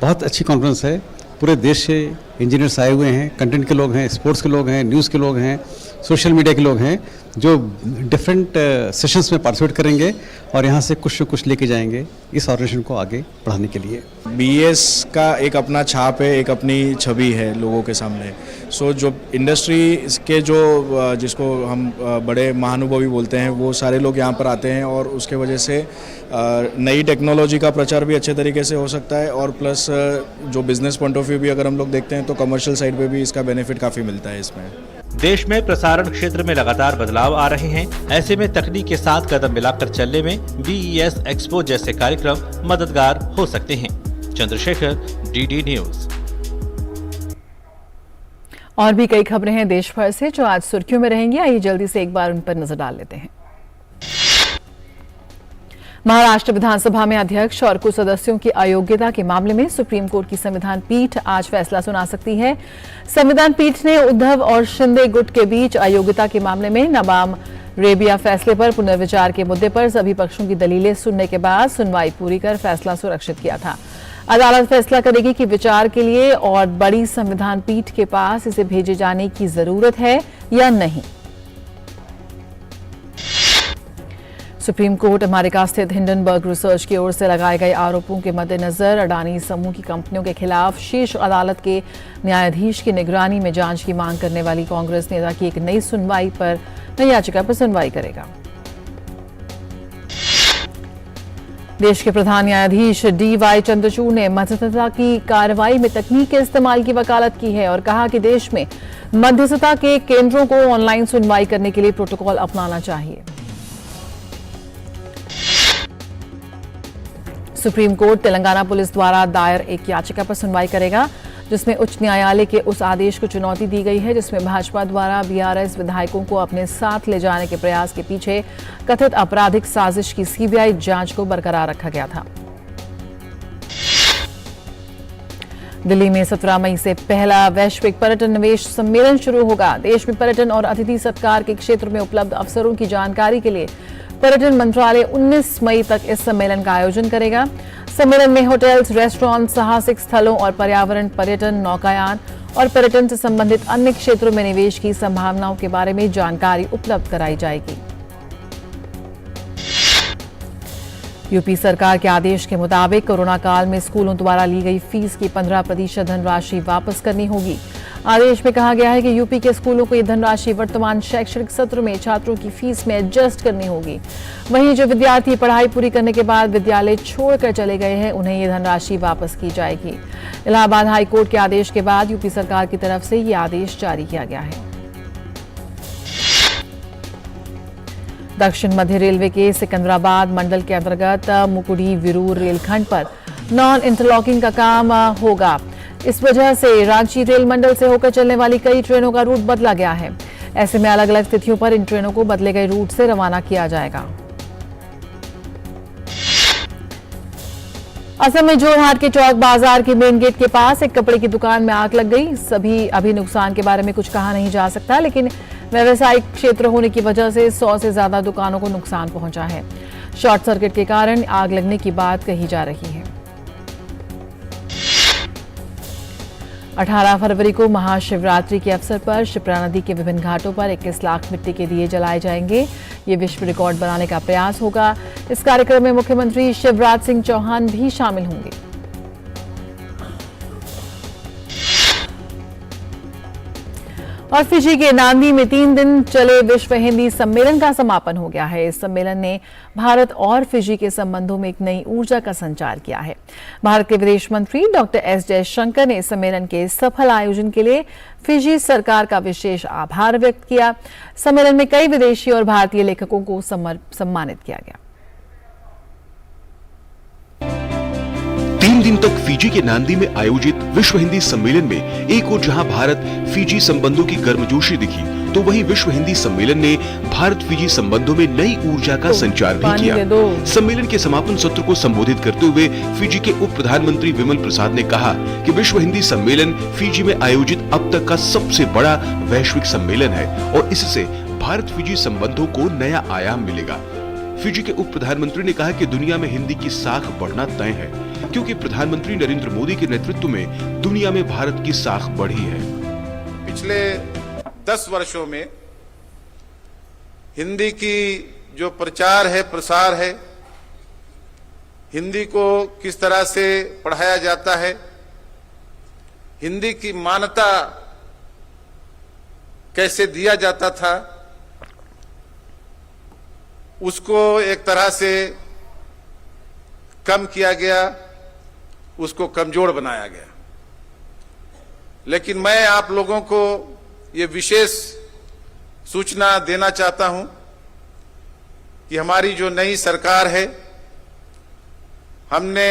बहुत अच्छी कॉन्फ्रेंस है, पूरे देश से इंजीनियर्स आए हुए हैं, कंटेंट के लोग हैं, स्पोर्ट्स के लोग हैं, न्यूज़ के लोग हैं, सोशल मीडिया के लोग हैं, जो डिफरेंट सेशंस में पार्टिसिपेट करेंगे और यहाँ से कुछ न कुछ लेके जाएंगे इस ऑर्गेनाइजेशन को आगे बढ़ाने के लिए। BES का एक अपना छाप है, एक अपनी छवि है लोगों के सामने। सो जो इंडस्ट्री के जो जिसको हम बड़े महानुभवी बोलते हैं, वो सारे लोग यहाँ पर आते हैं और उसके वजह से नई टेक्नोलॉजी का प्रचार भी अच्छे तरीके से हो सकता है और प्लस जो बिजनेस पॉइंट ऑफ व्यू भी अगर हम लोग देखते हैं तो कमर्शियल साइड पे भी इसका बेनिफिट काफ़ी मिलता है इसमें। देश में प्रसारण क्षेत्र में लगातार बदलाव आ रहे हैं। ऐसे में तकनीक के साथ कदम मिलाकर चलने में BES एक्सपो जैसे कार्यक्रम मददगार हो सकते हैं। Chandrashekhar, DD news. और भी कई खबरें हैं देश भर से जो आज सुर्खियों में रहेंगी। आइए जल्दी से एक बार उन पर नजर डाल लेते हैं। महाराष्ट्र विधानसभा में अध्यक्ष और कुछ सदस्यों की अयोग्यता के मामले में सुप्रीम कोर्ट की संविधान पीठ आज फैसला सुना सकती है। संविधान पीठ ने उद्धव और शिंदे गुट के बीच अयोग्यता के मामले में नबाम रेबिया फैसले पर पुनर्विचार के मुद्दे पर सभी पक्षों की दलीलें सुनने के बाद सुनवाई पूरी कर फैसला सुरक्षित किया था। अदालत फैसला करेगी कि विचार के लिए और बड़ी संविधान पीठ के पास इसे भेजे जाने की जरूरत है या नहीं। सुप्रीम कोर्ट अमेरिका स्थित हिंडनबर्ग रिसर्च की ओर से लगाए गए आरोपों के मद्देनजर अडानी समूह की कंपनियों के खिलाफ शीर्ष अदालत के न्यायाधीश की निगरानी में जांच की मांग करने वाली कांग्रेस नेता की एक नई याचिका पर सुनवाई करेगा। देश के प्रधान न्यायाधीश DY चंद्रचूड़ ने मध्यस्थता की कार्रवाई में तकनीक के इस्तेमाल की वकालत की है और कहा कि देश में मध्यस्थता के केंद्रों को ऑनलाइन सुनवाई करने के लिए प्रोटोकॉल अपनाना चाहिए। सुप्रीम कोर्ट तेलंगाना पुलिस द्वारा दायर एक याचिका पर सुनवाई करेगा जिसमें उच्च न्यायालय के उस आदेश को चुनौती दी गई है जिसमें भाजपा द्वारा BRS विधायकों को अपने साथ ले जाने के प्रयास के पीछे कथित आपराधिक साजिश की CBI जांच को बरकरार रखा गया था। दिल्ली में 17 मई से पहला वैश्विक पर्यटन निवेश सम्मेलन शुरू होगा। देश में पर्यटन और अतिथि सत्कार के क्षेत्र में उपलब्ध अवसरों की जानकारी के लिए पर्यटन मंत्रालय 19 मई तक इस सम्मेलन का आयोजन करेगा। सम्मेलन में होटल्स, रेस्टोरेंट, साहसिक स्थलों और पर्यावरण, पर्यटन, नौकायान और पर्यटन से संबंधित अन्य क्षेत्रों में निवेश की संभावनाओं के बारे में जानकारी उपलब्ध कराई जाएगी। यूपी सरकार के आदेश के मुताबिक कोरोना काल में स्कूलों द्वारा ली गई फीस की 15% धनराशि वापस करनी होगी। आदेश में कहा गया है कि यूपी के स्कूलों को ये धनराशि वर्तमान शैक्षणिक सत्र में छात्रों की फीस में एडजस्ट करनी होगी। वहीं जो विद्यार्थी पढ़ाई पूरी करने के बाद विद्यालय छोड़कर चले गए हैं उन्हें ये धनराशि वापस की जाएगी। इलाहाबाद हाई कोर्ट के आदेश के बाद यूपी सरकार की तरफ से ये आदेश जारी किया गया है। दक्षिण मध्य रेलवे के सिकंदराबाद मंडल के अंतर्गत मुकुड़ी विरूर रेलखंड पर नॉन इंटरलॉकिंग का काम होगा। इस वजह से रांची रेल मंडल से होकर चलने वाली कई ट्रेनों का रूट बदला गया है। ऐसे में अलग अलग तिथियों पर इन ट्रेनों को बदले गए रूट से रवाना किया जाएगा। असम में जोरहाट के चौक बाजार के मेन गेट के पास एक कपड़े की दुकान में आग लग गई। अभी नुकसान के बारे में कुछ कहा नहीं जा सकता, लेकिन व्यावसायिक क्षेत्र होने की वजह से 100 से ज्यादा दुकानों को नुकसान पहुंचा है। शॉर्ट सर्किट के कारण आग लगने की बात कही जा रही है। 18 फरवरी को महाशिवरात्रि के अवसर पर शिप्रा नदी के विभिन्न घाटों पर 21 लाख मिट्टी के दिए जलाए जाएंगे। ये विश्व रिकॉर्ड बनाने का प्रयास होगा। इस कार्यक्रम में मुख्यमंत्री शिवराज सिंह चौहान भी शामिल होंगे। और फिजी के नांदी में 3 दिन चले विश्व हिंदी सम्मेलन का समापन हो गया है। इस सम्मेलन ने भारत और फिजी के संबंधों में एक नई ऊर्जा का संचार किया है। भारत के विदेश मंत्री डॉक्टर एस जयशंकर ने सम्मेलन के सफल आयोजन के लिए फिजी सरकार का विशेष आभार व्यक्त किया। सम्मेलन में कई विदेशी और भारतीय लेखकों को सम्मानित किया गया। 3 दिन तक फिजी के नांदी में आयोजित विश्व हिंदी सम्मेलन में एक ओर जहां भारत फिजी संबंधों की गर्मजोशी दिखी, तो वहीं विश्व हिंदी सम्मेलन ने भारत फिजी संबंधों में नई ऊर्जा का संचार भी किया। सम्मेलन के समापन सत्र को संबोधित करते हुए फिजी के उप प्रधानमंत्री विमल प्रसाद ने कहा कि विश्व हिंदी सम्मेलन फिजी में आयोजित अब तक का सबसे बड़ा वैश्विक सम्मेलन है और इससे भारत फिजी संबंधों को नया आयाम मिलेगा। फिजी के उप प्रधानमंत्री ने कहा कि दुनिया में हिंदी की साख बढ़ना तय है, क्योंकि प्रधानमंत्री नरेंद्र मोदी के नेतृत्व में दुनिया में भारत की साख बढ़ी है। पिछले 10 वर्षों में हिंदी की जो प्रचार है, प्रसार है, हिंदी को किस तरह से पढ़ाया जाता है, हिंदी की मान्यता कैसे दिया जाता था, उसको एक तरह से कम किया गया, उसको कमजोर बनाया गया। लेकिन मैं आप लोगों को ये विशेष सूचना देना चाहता हूं कि हमारी जो नई सरकार है, हमने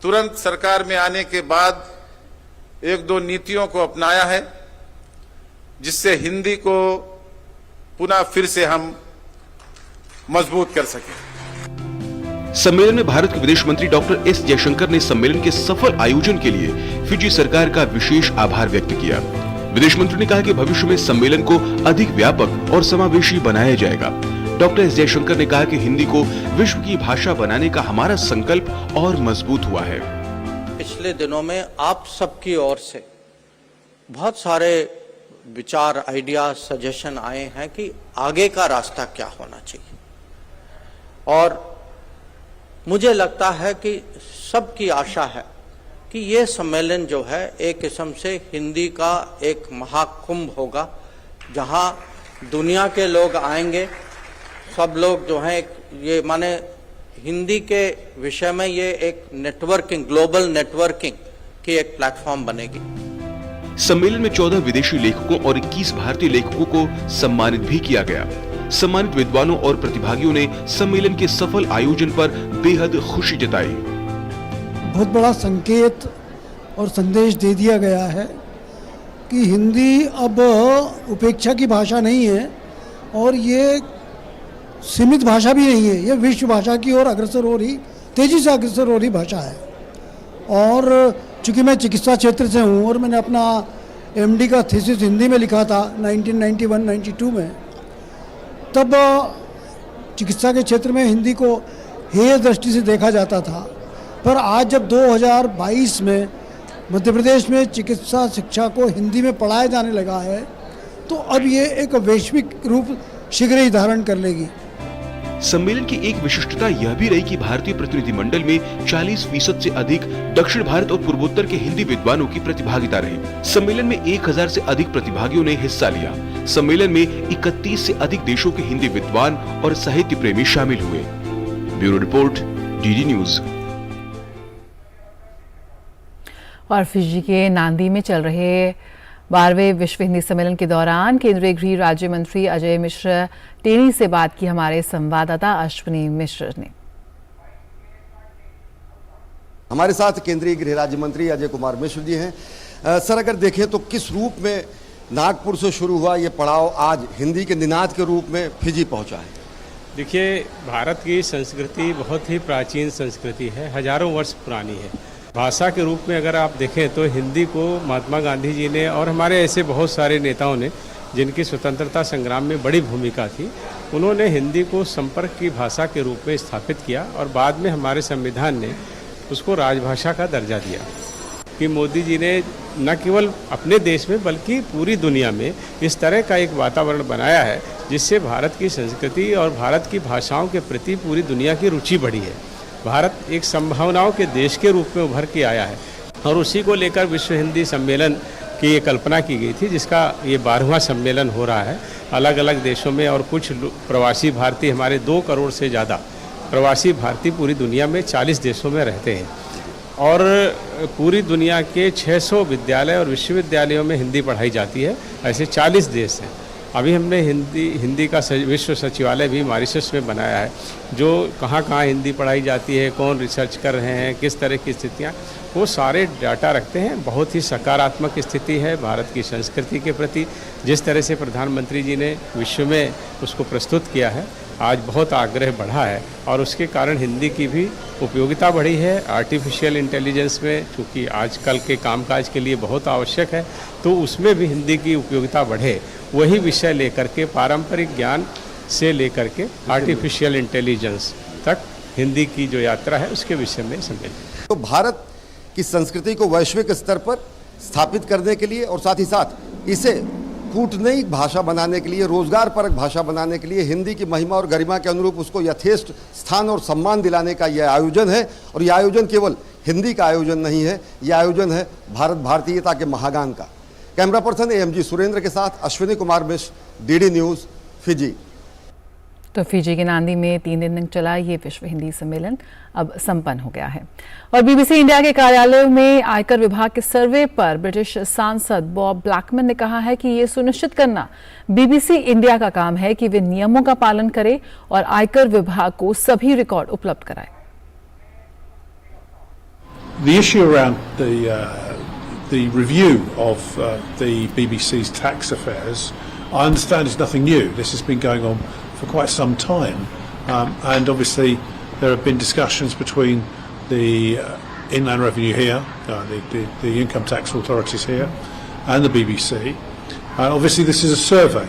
तुरंत सरकार में आने के बाद एक दो नीतियों को अपनाया है जिससे हिंदी को पुनः फिर से हम मजबूत कर सकें। सम्मेलन में भारत के विदेश मंत्री डॉक्टर एस जयशंकर ने सम्मेलन के सफल आयोजन के लिए फिजी सरकार का विशेष आभार व्यक्त किया। विदेश मंत्री ने कहा कि भविष्य में सम्मेलन को अधिक व्यापक और समावेशी बनाया जाएगा। डॉक्टर एस जयशंकर ने कहा कि हिंदी को विश्व की भाषा बनाने का हमारा संकल्प और मजबूत हुआ है। पिछले दिनों में आप सबकी ओर से बहुत सारे विचार, आइडिया, सजेशन आए हैं कि आगे का रास्ता क्या होना चाहिए, और मुझे लगता है कि सबकी आशा है कि ये सम्मेलन जो है एक किस्म से हिंदी का एक महाकुंभ होगा, जहां दुनिया के लोग आएंगे। सब लोग जो हैं ये माने हिंदी के विषय में ये एक नेटवर्किंग, ग्लोबल नेटवर्किंग की एक प्लेटफॉर्म बनेगी। सम्मेलन में 14 विदेशी लेखकों और 21 भारतीय लेखकों को सम्मानित भी किया गया। सम्मानित विद्वानों और प्रतिभागियों ने सम्मेलन के सफल आयोजन पर बेहद खुशी जताई। बहुत बड़ा संकेत और संदेश दे दिया गया है कि हिंदी अब उपेक्षा की भाषा नहीं है, और ये सीमित भाषा भी नहीं है, ये विश्व भाषा की ओर अग्रसर हो रही, तेजी से अग्रसर हो रही भाषा है। और चूँकि मैं चिकित्सा क्षेत्र से हूँ और मैंने अपना MD का थीसिस हिंदी में लिखा था 1991-92 में, तब चिकित्सा के क्षेत्र में हिंदी को हेय दृष्टि से देखा जाता था। पर आज जब 2022 में मध्य प्रदेश में चिकित्सा शिक्षा को हिंदी में पढ़ाया जाने लगा है, तो अब ये एक वैश्विक रूप शीघ्र ही धारण कर लेगी। सम्मेलन की एक विशिष्टता यह भी रही कि भारतीय प्रतिनिधिमंडल में 40% से अधिक दक्षिण भारत और पूर्वोत्तर के हिंदी विद्वानों की प्रतिभागिता रही। सम्मेलन में 1000 से अधिक प्रतिभागियों ने हिस्सा लिया। सम्मेलन में 31 से अधिक देशों के हिंदी विद्वान और साहित्य प्रेमी शामिल हुए। Bureau report, DD news. और फिजी के नांदी में चल रहे 12वें विश्व हिंदी सम्मेलन के दौरान केंद्रीय गृह राज्य मंत्री अजय मिश्र टेनी से बात की हमारे संवाददाता अश्विनी मिश्र ने। हमारे साथ केंद्रीय गृह राज्य मंत्री अजय कुमार मिश्र जी हैं। सर, अगर देखें तो किस रूप में नागपुर से शुरू हुआ ये पड़ाव आज हिंदी के निनाद के रूप में फिजी पहुंचा है? देखिए, भारत की संस्कृति बहुत ही प्राचीन संस्कृति है, हजारों वर्ष पुरानी है। भाषा के रूप में अगर आप देखें तो हिंदी को महात्मा गांधी जी ने और हमारे ऐसे बहुत सारे नेताओं ने, जिनकी स्वतंत्रता संग्राम में बड़ी भूमिका थी, उन्होंने हिंदी को संपर्क की भाषा के रूप में स्थापित किया, और बाद में हमारे संविधान ने उसको राजभाषा का दर्जा दिया। कि मोदी जी ने न केवल अपने देश में बल्कि पूरी दुनिया में इस तरह का एक वातावरण बनाया है जिससे भारत की संस्कृति और भारत की भाषाओं के प्रति पूरी दुनिया की रुचि बढ़ी है। भारत एक संभावनाओं के देश के रूप में उभर के आया है, और उसी को लेकर विश्व हिंदी सम्मेलन की ये कल्पना की गई थी, जिसका ये 12वां सम्मेलन हो रहा है अलग अलग देशों में। और कुछ प्रवासी भारतीय, हमारे 2 करोड़ से ज़्यादा प्रवासी भारतीय पूरी दुनिया में 40 देशों में रहते हैं, और पूरी दुनिया के 600 विद्यालय और विश्वविद्यालयों में हिंदी पढ़ाई जाती है। ऐसे 40 देश हैं। अभी हमने हिंदी का विश्व सचिवालय भी मॉरिशस में बनाया है, जो कहाँ कहाँ हिंदी पढ़ाई जाती है, कौन रिसर्च कर रहे हैं, किस तरह की स्थितियाँ, वो सारे डाटा रखते हैं। बहुत ही सकारात्मक स्थिति है भारत की संस्कृति के प्रति। जिस तरह से प्रधानमंत्री जी ने विश्व में उसको प्रस्तुत किया है, आज बहुत आग्रह बढ़ा है, और उसके कारण हिंदी की भी उपयोगिता बढ़ी है। आर्टिफिशियल इंटेलिजेंस में, चूँकि आजकल के कामकाज के लिए बहुत आवश्यक है, तो उसमें भी हिंदी की उपयोगिता बढ़े, वही विषय लेकर के पारंपरिक ज्ञान से लेकर के आर्टिफिशियल इंटेलिजेंस तक हिंदी की जो यात्रा है उसके विषय में सम्मेलन। तो भारत की संस्कृति को वैश्विक स्तर पर स्थापित करने के लिए और साथ ही साथ इसे कूटनीतिक भाषा बनाने के लिए, रोजगार परक भाषा बनाने के लिए हिंदी की महिमा और गरिमा के अनुरूप उसको यथेष्ट स्थान और सम्मान दिलाने का यह आयोजन है। और यह आयोजन केवल हिंदी का आयोजन नहीं है, यह आयोजन है भारत भारतीयता के महागान का। कैमरा पर्सन AMG सुरेंद्र के साथ Ashwini Kumar Mishra, DD news, Fiji. तो फिजी के नांदी में 3 दिन तक चला ये विश्व हिंदी सम्मेलन अब संपन्न हो गया है। और BBC इंडिया के कार्यालय में आयकर विभाग के सर्वे पर ब्रिटिश सांसद बॉब ब्लैकमैन ने कहा है कि ये सुनिश्चित करना BBC इंडिया का काम है कि वे नियमों का पालन करे और आयकर विभाग को सभी रिकॉर्ड उपलब्ध कराए। The issue around the review of the BBC's tax affairs, I understand is nothing new. This has been going on for quite some time, and obviously there have been discussions between the Inland Revenue here, the income tax authorities here, and the BBC. Obviously this is a survey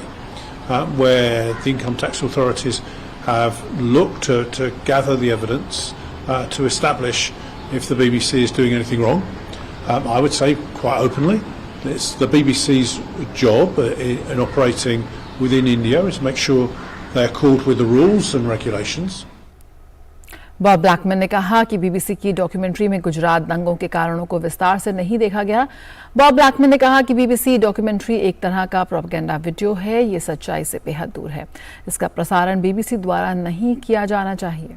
where the income tax authorities have looked to gather the evidence to establish if the BBC is doing anything wrong. I would say quite openly, it's the BBC's job in operating within India is to make sure they are accord with the rules and regulations. Bob Blackman ने कहा कि BBC की documentary में गुजरात दंगों के कारणों को विस्तार से नहीं देखा गया। बॉब ब्लैकमैन ने कहा कि बीबीसी डॉक्यूमेंट्री एक तरह का प्रोपेगेंडा वीडियो है, ये सच्चाई से बेहद दूर है। इसका प्रसारण बीबीसी द्वारा नहीं किया जाना चाहिए।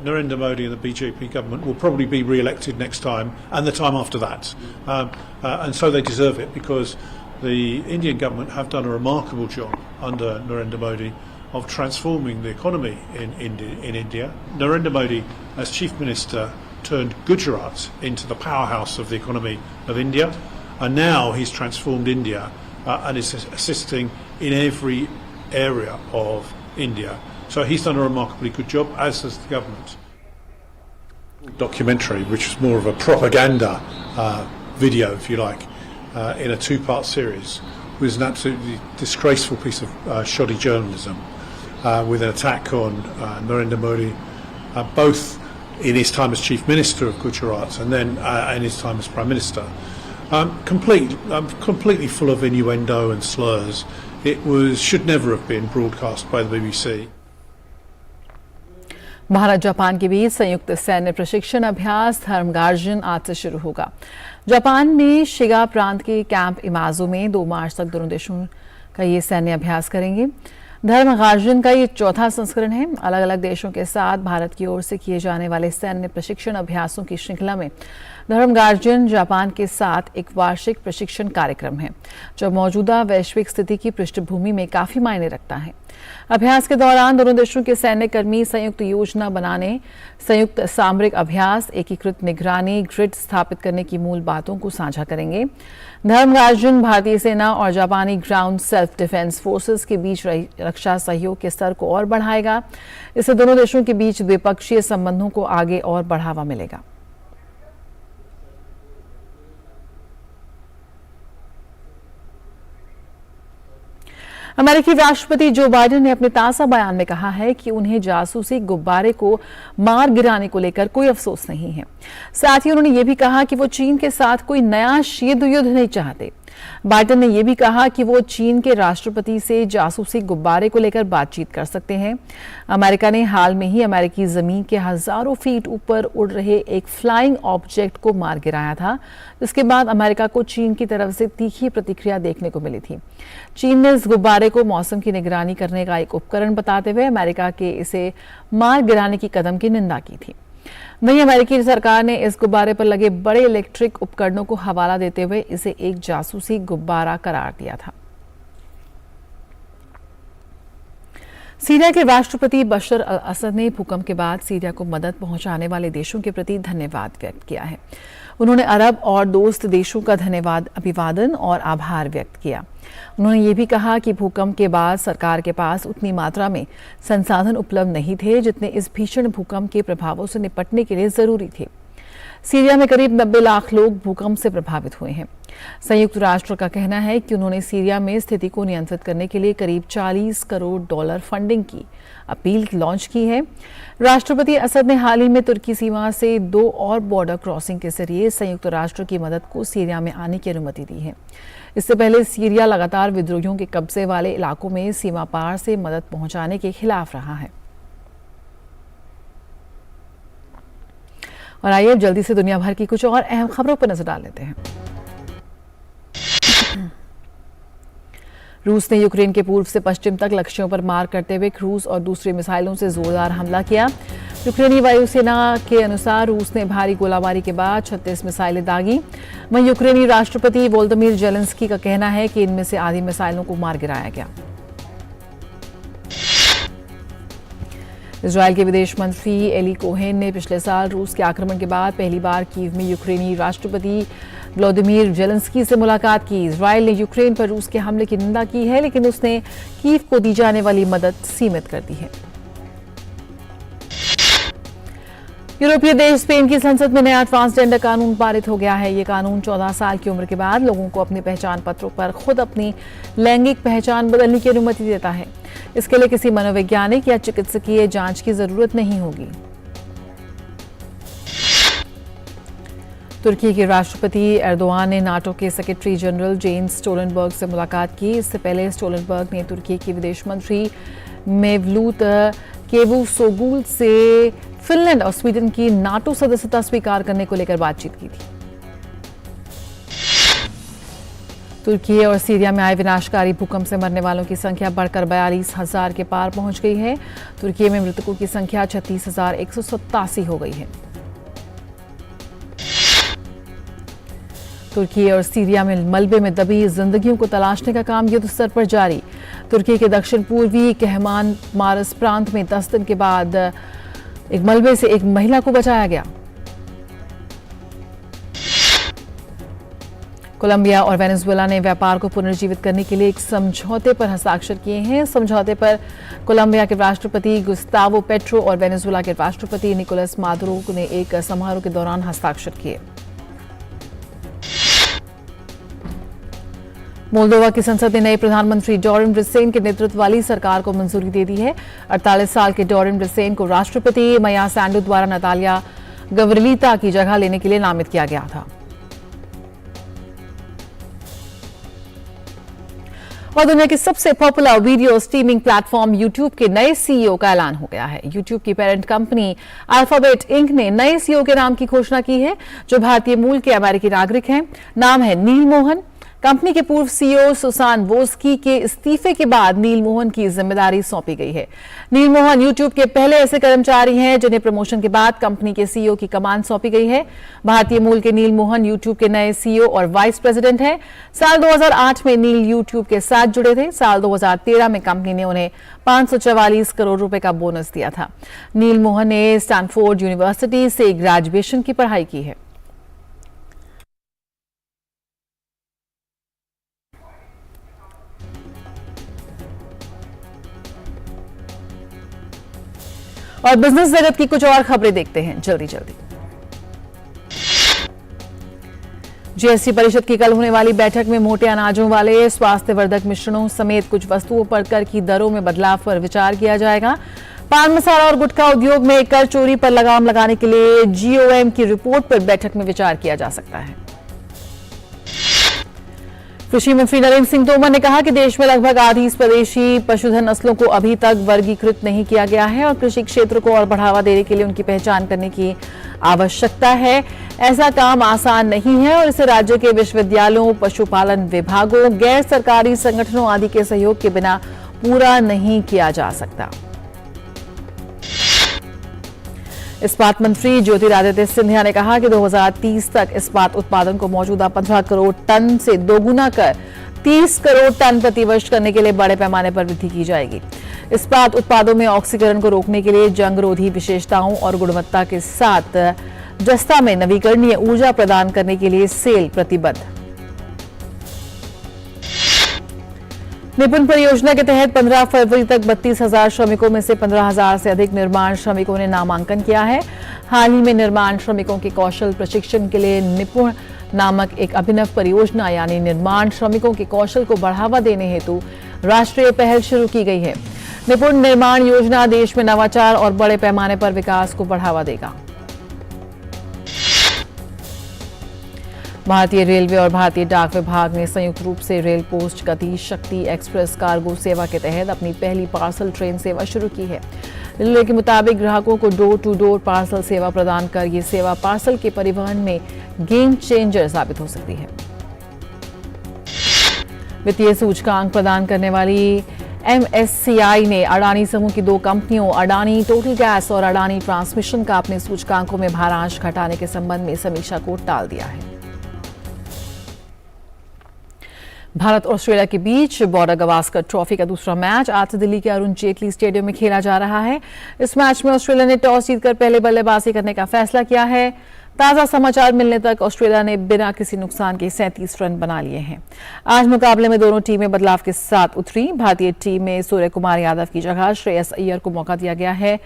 Narendra Modi and the BJP government will probably be re-elected next time and the time after that, and so they deserve it because the Indian government have done a remarkable job under Narendra Modi of transforming the economy in India. Narendra Modi, as Chief Minister, turned Gujarat into the powerhouse of the economy of India, and now he's transformed India and is assisting in every area of India. So he's done a remarkably good job, as has the government. Documentary, which was more of a propaganda video, if you like, in a two-part series, was an absolutely disgraceful piece of shoddy journalism. With an attack on Narendra Modi, both in his time as Chief Minister of Gujarat and then in his time as Prime Minister. Completely full of innuendo and slurs. It should never have been broadcast by the BBC. Bharat Japan के बीच संयुक्त सैन्य प्रशिक्षण अभ्यास धर्मगार्जन आज से शुरू होगा। Japan में शिगा प्रांत के कैंप इमाजो में 2 मार्च तक दोनों देशों का ये सैन्य अभ्यास करेंगे। धर्मगार्जन का ये चौथा संस्करण है। अलग अलग देशों के साथ भारत की ओर से किए जाने वाले सैन्य प्रशिक्षण अभ्यासों की श्रृंखला में धर्मगार्जन जापान के साथ एक वार्षिक प्रशिक्षण कार्यक्रम है, जो मौजूदा वैश्विक स्थिति की पृष्ठभूमि में काफी मायने रखता है। अभ्यास के दौरान दोनों देशों के सैन्य कर्मी संयुक्त योजना बनाने, संयुक्त सामरिक अभ्यास, एकीकृत निगरानी ग्रिड स्थापित करने की मूल बातों को साझा करेंगे। धर्मगार्जन भारतीय सेना और जापानी ग्राउंड सेल्फ डिफेंस फोर्सेस के बीच रक्षा सहयोग के स्तर को और बढ़ाएगा। इससे दोनों देशों के बीच द्विपक्षीय संबंधों को आगे और बढ़ावा मिलेगा। अमेरिकी राष्ट्रपति जो बाइडेन ने अपने ताज़ा बयान में कहा है कि उन्हें जासूसी गुब्बारे को मार गिराने को लेकर कोई अफसोस नहीं है। साथ ही उन्होंने ये भी कहा कि वो चीन के साथ कोई नया शीत युद्ध नहीं चाहते। बाइडेन ने यह भी कहा कि वो चीन के राष्ट्रपति से जासूसी गुब्बारे को लेकर बातचीत कर सकते हैं। अमेरिका ने हाल में ही अमेरिकी जमीन के हजारों फीट ऊपर उड़ रहे एक फ्लाइंग ऑब्जेक्ट को मार गिराया था, जिसके बाद अमेरिका को चीन की तरफ से तीखी प्रतिक्रिया देखने को मिली थी। चीन ने इस गुब्बारे को मौसम की निगरानी करने का एक उपकरण बताते हुए अमेरिका के इसे मार गिराने की कदम की निंदा की थी। वहीं अमेरिकी सरकार ने इस गुब्बारे पर लगे बड़े इलेक्ट्रिक उपकरणों को हवाला देते हुए इसे एक जासूसी गुब्बारा करार दिया था। सीरिया के राष्ट्रपति बशर अल असद ने भूकंप के बाद सीरिया को मदद पहुंचाने वाले देशों के प्रति धन्यवाद व्यक्त किया है। उन्होंने अरब और दोस्त देशों का अभिवादन और आभार व्यक्त किया। उन्होंने ये भी कहा कि भूकंप के बाद सरकार के पास उतनी मात्रा में संसाधन उपलब्ध नहीं थे जितने इस भीषण भूकंप के प्रभावों से निपटने के लिए जरूरी थे। सीरिया में करीब 90 लाख लोग भूकंप से प्रभावित हुए हैं। संयुक्त राष्ट्र का कहना है कि उन्होंने सीरिया में स्थिति को नियंत्रित करने के लिए करीब $40 करोड़ फंडिंग की अपील लॉन्च की है। राष्ट्रपति असद ने हाल ही में तुर्की सीमा से 2 और बॉर्डर क्रॉसिंग के जरिए संयुक्त राष्ट्र की मदद को सीरिया में आने की अनुमति दी है। इससे पहले सीरिया लगातार विद्रोहियों के कब्जे वाले इलाकों में सीमा पार से मदद पहुंचाने के खिलाफ रहा है। और आइए अब जल्दी से दुनिया भर की कुछ और अहम खबरों पर नजर डाल लेते हैं। रूस ने यूक्रेन के पूर्व से पश्चिम तक लक्ष्यों पर मार करते हुए क्रूज और दूसरी मिसाइलों से जोरदार हमला किया। यूक्रेनी वायुसेना के अनुसार रूस ने भारी गोलाबारी के बाद 36 मिसाइलें दागी। वहीं यूक्रेनी राष्ट्रपति वोलोदिमीर जेलेंस्की का कहना है कि इनमें से आधी मिसाइलों को मार गिराया गया। इजराइल के विदेश मंत्री एली कोहेन ने पिछले साल रूस के आक्रमण के बाद पहली बार कीव में यूक्रेनी राष्ट्रपति व्लादिमीर जेलेंस्की से मुलाकात की। इजराइल ने यूक्रेन पर रूस के हमले की निंदा की है, लेकिन उसने कीव को दी जाने वाली मदद सीमित कर दी है। यूरोपीय देश स्पेन की संसद में नया ट्रांसजेंडर कानून पारित हो गया है। ये कानून 14 साल की उम्र के बाद लोगों को अपने पहचान पत्रों पर खुद अपनी लैंगिक पहचान बदलने की अनुमति देता है। इसके लिए किसी मनोवैज्ञानिक या चिकित्सकीय जांच की जरूरत नहीं होगी। तुर्की के राष्ट्रपति एर्दोआन ने नाटो के सेक्रेटरी जनरल जेन्स स्टोलनबर्ग से मुलाकात की। इससे पहले स्टोलनबर्ग ने तुर्की के विदेश मंत्री मेवलूत केवुसोगुल से फिनलैंड और स्वीडन की नाटो सदस्यता स्वीकार करने को लेकर बातचीत की थी। तुर्की और सीरिया में आए विनाशकारी भूकंप से मरने वालों की संख्या बढ़कर 42,000 के पार पहुंच गई है। तुर्की में मृतकों की संख्या 36,187 हो गई है। तुर्की और सीरिया में मलबे में दबी जिंदगियों को तलाशने का काम युद्ध स्तर पर जारी। तुर्की के दक्षिण पूर्वी कहमान मारस प्रांत में 10 दिन के बाद एक मलबे से एक महिला को बचाया गया। कोलंबिया और वेनेजुएला ने व्यापार को पुनर्जीवित करने के लिए एक समझौते पर हस्ताक्षर किए हैं। समझौते पर कोलंबिया के राष्ट्रपति गुस्तावो पेट्रो और वेनेजुएला के राष्ट्रपति निकोलस मादुरो ने एक समारोह के दौरान हस्ताक्षर किए। मोल्दोवा की संसद ने नए प्रधानमंत्री डोरिन ब्रिसेन के नेतृत्व वाली सरकार को मंजूरी दे दी है। 48 साल के डोरिन ब्रिसेन को राष्ट्रपति माया सैंडू द्वारा नतालिया गवरिलिता की जगह लेने के लिए नामित किया गया था। और दुनिया के सबसे popular video streaming platform YouTube के नए CEO का ऐलान हो गया है। YouTube की पेरेंट कंपनी अल्फाबेट इंक ने नए CEO के नाम की घोषणा की है, जो भारतीय मूल के अमेरिकी नागरिक हैं। नाम है नील मोहन। कंपनी के पूर्व CEO सुसान वोस्की के इस्तीफे के बाद नील मोहन की जिम्मेदारी सौंपी गई है। नील मोहन YouTube के पहले ऐसे कर्मचारी हैं जिन्हें प्रमोशन के बाद कंपनी के CEO की कमान सौंपी गई है। भारतीय मूल के नील मोहन YouTube के नए CEO और वाइस प्रेसिडेंट हैं। साल 2008 में नील YouTube के साथ जुड़े थे। साल 2013 में कंपनी ने उन्हें 544 करोड़ रुपए का बोनस दिया था। नील मोहन ने स्टैनफोर्ड यूनिवर्सिटी से ग्रेजुएशन की पढ़ाई की है। और बिजनेस जगत की कुछ और खबरें देखते हैं जल्दी। जीएसटी परिषद की कल होने वाली बैठक में मोटे अनाजों वाले स्वास्थ्यवर्धक मिश्रणों समेत कुछ वस्तुओं पर कर की दरों में बदलाव पर विचार किया जाएगा। पान मसाला और गुटखा उद्योग में कर चोरी पर लगाम लगाने के लिए GOM की रिपोर्ट पर बैठक में विचार किया जा सकता है। कृषि मंत्री नरेंद्र सिंह तोमर ने कहा कि देश में लगभग आधी स्वदेशी पशुधन नस्लों को अभी तक वर्गीकृत नहीं किया गया है और कृषि क्षेत्र को और बढ़ावा देने के लिए उनकी पहचान करने की आवश्यकता है। ऐसा काम आसान नहीं है और इसे राज्य के विश्वविद्यालयों, पशुपालन विभागों, गैर सरकारी संगठनों आदि के सहयोग के बिना पूरा नहीं किया जा सकता। इस्पात मंत्री ज्योतिरादित्य सिंधिया ने कहा कि 2030 तक इस्पात उत्पादन को मौजूदा 15 करोड़ टन से दोगुना कर 30 करोड़ टन प्रतिवर्ष करने के लिए बड़े पैमाने पर वृद्धि की जाएगी। इस्पात उत्पादों में ऑक्सीकरण को रोकने के लिए जंगरोधी विशेषताओं और गुणवत्ता के साथ जस्ता में नवीकरणीय ऊर्जा प्रदान करने के लिए सेल प्रतिबद्ध। निपुण परियोजना के तहत 15 फरवरी तक 32,000 श्रमिकों में से 15,000 से अधिक निर्माण श्रमिकों ने नामांकन किया है। हाल ही में निर्माण श्रमिकों के कौशल प्रशिक्षण के लिए निपुण नामक एक अभिनव परियोजना यानी निर्माण श्रमिकों के कौशल को बढ़ावा देने हेतु राष्ट्रीय पहल शुरू की गई है। निपुण निर्माण योजना देश में नवाचार और बड़े पैमाने पर विकास को बढ़ावा देगा। भारतीय रेलवे और भारतीय डाक विभाग ने संयुक्त रूप से रेल पोस्ट गति शक्ति एक्सप्रेस कार्गो सेवा के तहत अपनी पहली पार्सल ट्रेन सेवा शुरू की है। रेलवे के मुताबिक ग्राहकों को डोर टू डोर पार्सल सेवा प्रदान कर ये सेवा पार्सल के परिवहन में गेम चेंजर साबित हो सकती है। वित्तीय सूचकांक प्रदान करने वाली MSCI ने अडानी समूह की 2 कंपनियों अडानी टोटल गैस और अडानी ट्रांसमिशन का अपने सूचकांकों में भारांश घटाने के संबंध में समीक्षा को टाल दिया है। भारत और ऑस्ट्रेलिया के बीच बॉर्डर गवास्कर ट्रॉफी का दूसरा मैच आज दिल्ली के अरुण जेटली स्टेडियम में खेला जा रहा है। इस मैच में ऑस्ट्रेलिया ने टॉस जीतकर पहले बल्लेबाजी करने का फैसला किया है। ताजा समाचार मिलने तक ऑस्ट्रेलिया ने बिना किसी नुकसान के 37 रन बना लिए हैं। आज मुकाबले में दोनों टीमें बदलाव के साथ उतरी। भारतीय टीम में सूर्य कुमार यादव की जगह श्रेयस अय्यर को मौका दिया गया है।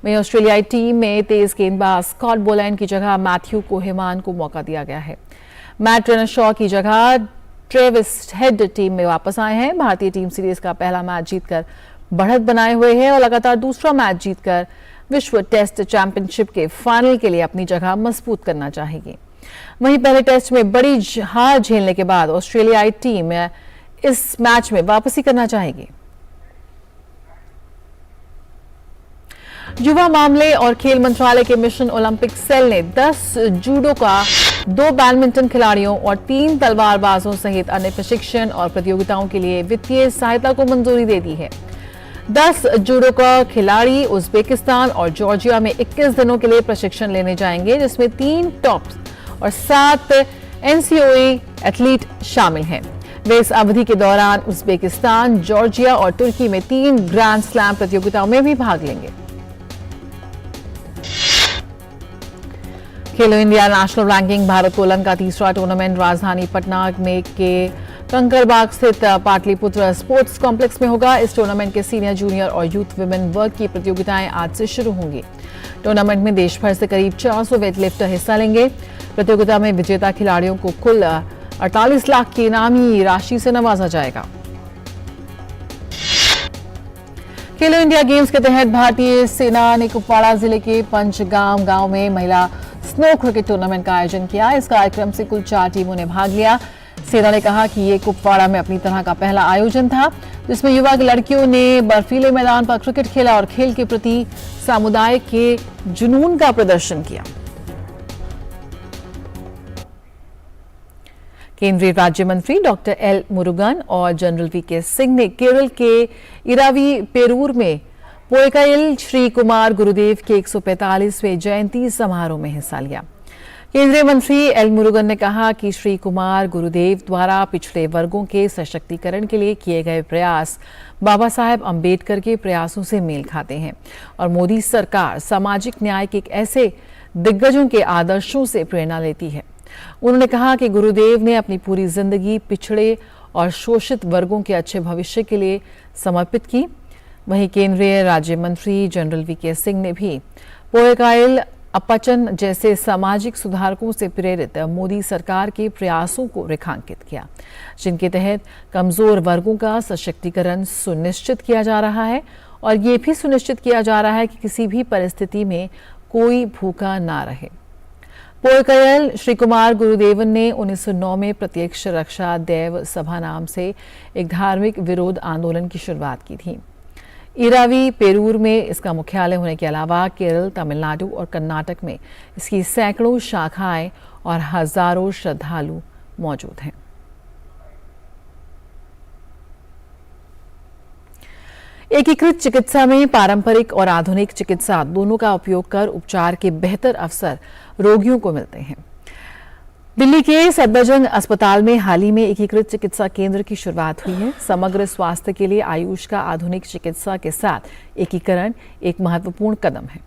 वहीं ऑस्ट्रेलियाई टीम में तेज गेंदबाज स्कॉट बोलैंड की जगह मैथ्यू कोहेमान को मौका दिया गया है। मैट रेनशॉ की जगह ट्रेविस हेड टीम में वापस आए हैं। भारतीय टीम सीरीज का पहला मैच जीतकर बढ़त बनाए हुए है और लगातार दूसरा मैच जीतकर विश्व टेस्ट चैंपियनशिप के फाइनल के लिए अपनी जगह मजबूत करना चाहेगी। वहीं पहले टेस्ट में बड़ी हार झेलने के बाद ऑस्ट्रेलियाई टीम इस मैच में वापसी करना चाहेगी। युवा मामले और खेल मंत्रालय के मिशन ओलंपिक सेल ने 10 जूडो का 2 बैडमिंटन खिलाड़ियों और 3 तलवारबाजों सहित अन्य प्रशिक्षण और प्रतियोगिताओं के लिए वित्तीय सहायता को मंजूरी दे दी है। 10 जूडो का खिलाड़ी उज्बेकिस्तान और जॉर्जिया में 21 दिनों के लिए प्रशिक्षण लेने जाएंगे, जिसमें 3 टॉप्स और 7 एनसीओए एथलीट शामिल हैं। वे इस अवधि के दौरान उज्बेकिस्तान, जॉर्जिया और तुर्की में 3 ग्रैंड स्लैम प्रतियोगिताओं में भी भाग लेंगे। खेलो इंडिया नेशनल रैंकिंग भारोत्तोलन का तीसरा टूर्नामेंट राजधानी पटना में के कंकरबाग स्थित पाटलिपुत्र स्पोर्ट्स कॉम्प्लेक्स में होगा। इस टूर्नामेंट के सीनियर, जूनियर और यूथ विमेन वर्ग की प्रतियोगिताएं आज से शुरू होंगी। टूर्नामेंट में देश भर से करीब 400 वेटलिफ्टर हिस्सा लेंगे। प्रतियोगिता में विजेता खिलाड़ियों को कुल 48 लाख की इनामी राशि से नवाजा जाएगा। खेलो इंडिया गेम्स के तहत भारतीय सेना ने कुपवाड़ा जिले के पंचगाम गांव में महिला स्नो क्रिकेट टूर्नामेंट का आयोजन किया। इस कार्यक्रम से कुल 4 टीमों ने भाग लिया। सेना ने कहा कि ये कुपवाड़ा में अपनी तरह का पहला आयोजन था, जिसमें युवा लड़कियों ने बर्फीले मैदान पर क्रिकेट खेला और खेल के प्रति समुदाय के जुनून का प्रदर्शन किया। केंद्रीय राज्य मंत्री डॉक्टर एल मुरुगन और जनरल वीके सिंह ने केरल के इरावी पेरूर में पोयकायल श्री कुमार गुरुदेव के 145वें जयंती समारोह में हिस्सा लिया। केंद्रीय मंत्री एल मुरुगन ने कहा कि श्री कुमार गुरुदेव द्वारा पिछड़े वर्गों के सशक्तिकरण के लिए किए गए प्रयास बाबा साहेब अंबेडकर के प्रयासों से मेल खाते हैं और मोदी सरकार सामाजिक न्याय के ऐसे दिग्गजों के आदर्शों से प्रेरणा लेती है। उन्होंने कहा कि गुरुदेव ने अपनी पूरी जिंदगी पिछड़े और शोषित वर्गों के अच्छे भविष्य के लिए समर्पित की। वहीं केंद्रीय राज्य मंत्री जनरल वीके सिंह ने भी पोयकायल अपचन जैसे सामाजिक सुधारकों से प्रेरित मोदी सरकार के प्रयासों को रेखांकित किया, जिनके तहत कमजोर वर्गों का सशक्तिकरण सुनिश्चित किया जा रहा है और ये भी सुनिश्चित किया जा रहा है कि किसी भी परिस्थिति में कोई भूखा ना रहे। पोयकायल श्री कुमार गुरुदेवन ने 1909 में प्रत्यक्ष रक्षा देव सभा नाम से एक धार्मिक विरोध आंदोलन की शुरुआत की थी। इरावी पेरूर में इसका मुख्यालय होने के अलावा केरल, तमिलनाडु और कर्नाटक में इसकी सैकड़ों शाखाएं और हजारों श्रद्धालु मौजूद हैं। एकीकृत चिकित्सा में पारंपरिक और आधुनिक चिकित्सा दोनों का उपयोग कर उपचार के बेहतर अवसर रोगियों को मिलते हैं। दिल्ली के सफदरजंग अस्पताल में हाल ही में एकीकृत चिकित्सा केंद्र की शुरुआत हुई है। समग्र स्वास्थ्य के लिए आयुष का आधुनिक चिकित्सा के साथ एकीकरण एक महत्वपूर्ण कदम है।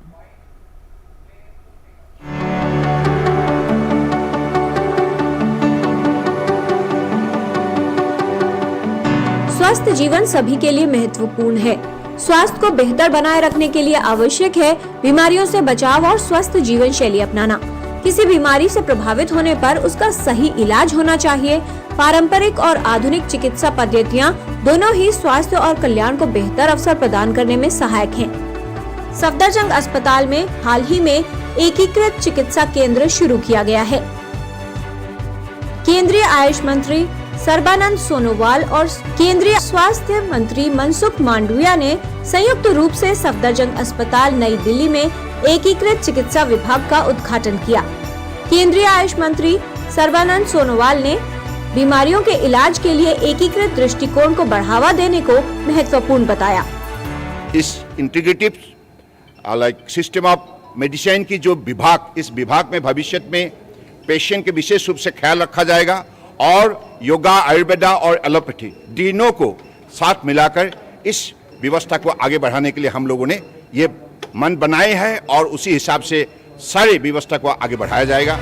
स्वस्थ जीवन सभी के लिए महत्वपूर्ण है। स्वास्थ्य को बेहतर बनाए रखने के लिए आवश्यक है बीमारियों से बचाव और स्वस्थ जीवन शैली अपनाना। किसी बीमारी से प्रभावित होने पर उसका सही इलाज होना चाहिए। पारंपरिक और आधुनिक चिकित्सा पद्धतियां दोनों ही स्वास्थ्य और कल्याण को बेहतर अवसर प्रदान करने में सहायक हैं। सफदरजंग अस्पताल में हाल ही में एकीकृत चिकित्सा केंद्र शुरू किया गया है। केंद्रीय आयुष मंत्री सर्बानंद सोनोवाल और केंद्रीय स्वास्थ्य मंत्री मनसुख मांडविया ने संयुक्त रूप से सफदरजंग अस्पताल नई दिल्ली में एकीकृत चिकित्सा विभाग का उद्घाटन किया। केंद्रीय आयुष मंत्री सर्बानंद सोनोवाल ने बीमारियों के इलाज के लिए एकीकृत दृष्टिकोण को बढ़ावा देने को महत्वपूर्ण बताया। इस इंटीग्रेटिव सिस्टम ऑफ मेडिसिन की जो विभाग, इस विभाग में भविष्य में पेशेंट के विशेष रूप से ख्याल रखा जाएगा और योगा, आयुर्वेदा और एलोपैथी तीनों को साथ मिलाकर इस व्यवस्था को आगे बढ़ाने के लिए हम लोगों ने ये मन बनाए हैं और उसी हिसाब से सारी व्यवस्था को आगे बढ़ाया जाएगा।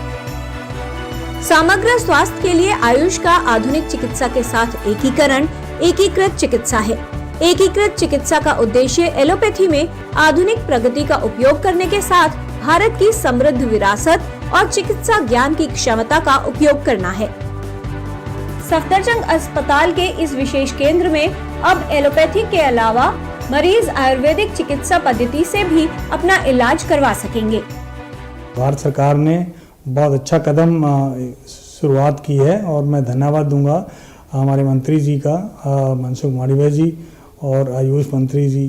समग्र स्वास्थ्य के लिए आयुष का आधुनिक चिकित्सा के साथ एकीकरण एकीकृत चिकित्सा है। एकीकृत चिकित्सा का उद्देश्य एलोपैथी में आधुनिक प्रगति का उपयोग करने के साथ भारत की समृद्ध विरासत और चिकित्सा ज्ञान की क्षमता का उपयोग करना है। सफदरजंग अस्पताल के इस विशेष केंद्र में अब एलोपैथी के अलावा मरीज आयुर्वेदिक चिकित्सा पद्धति से भी अपना इलाज करवा सकेंगे। भारत सरकार ने बहुत अच्छा कदम शुरुआत की है और मैं धन्यवाद दूंगा हमारे मंत्री जी का, मनसुख मांडविया जी, और आयुष मंत्री जी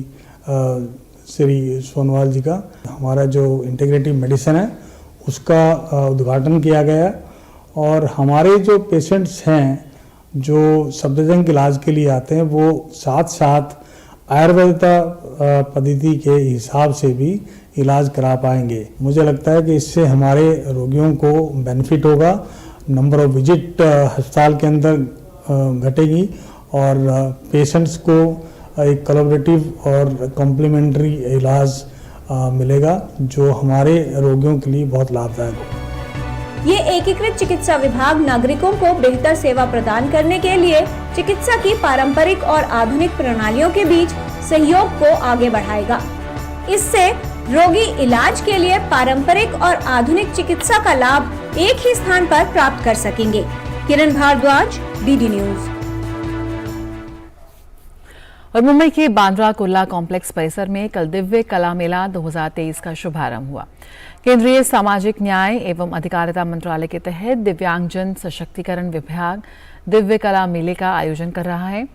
श्री सोनवाल जी का। हमारा जो इंटीग्रेटिव मेडिसिन है उसका उद्घाटन किया गया और हमारे जो पेशेंट्स हैं जो सफदरजंग के इलाज के लिए आते हैं वो साथ साथ आयुर्वेदिक पद्धति के हिसाब से भी इलाज करा पाएंगे। मुझे लगता है कि इससे हमारे रोगियों को बेनिफिट होगा, नंबर ऑफ विजिट अस्पताल के अंदर घटेगी और पेशेंट्स को एक कोलैबोरेटिव और कॉम्प्लीमेंट्री इलाज मिलेगा जो हमारे रोगियों के लिए बहुत लाभदायक होगा। ये एकीकृत चिकित्सा विभाग नागरिकों को बेहतर सेवा प्रदान करने के लिए चिकित्सा की पारंपरिक और आधुनिक प्रणालियों के बीच सहयोग को आगे बढ़ाएगा। इससे रोगी इलाज के लिए पारंपरिक और आधुनिक चिकित्सा का लाभ एक ही स्थान पर प्राप्त कर सकेंगे। किरण भारद्वाज, डीडी न्यूज। और मुंबई के बांद्रा कुर्ला कॉम्प्लेक्स परिसर में कल दिव्य कला मेला 2023 का शुभारंभ हुआ। केंद्रीय सामाजिक न्याय एवं अधिकारिता मंत्रालय के तहत दिव्यांगजन सशक्तिकरण विभाग दिव्य कला मेले का आयोजन कर रहा है।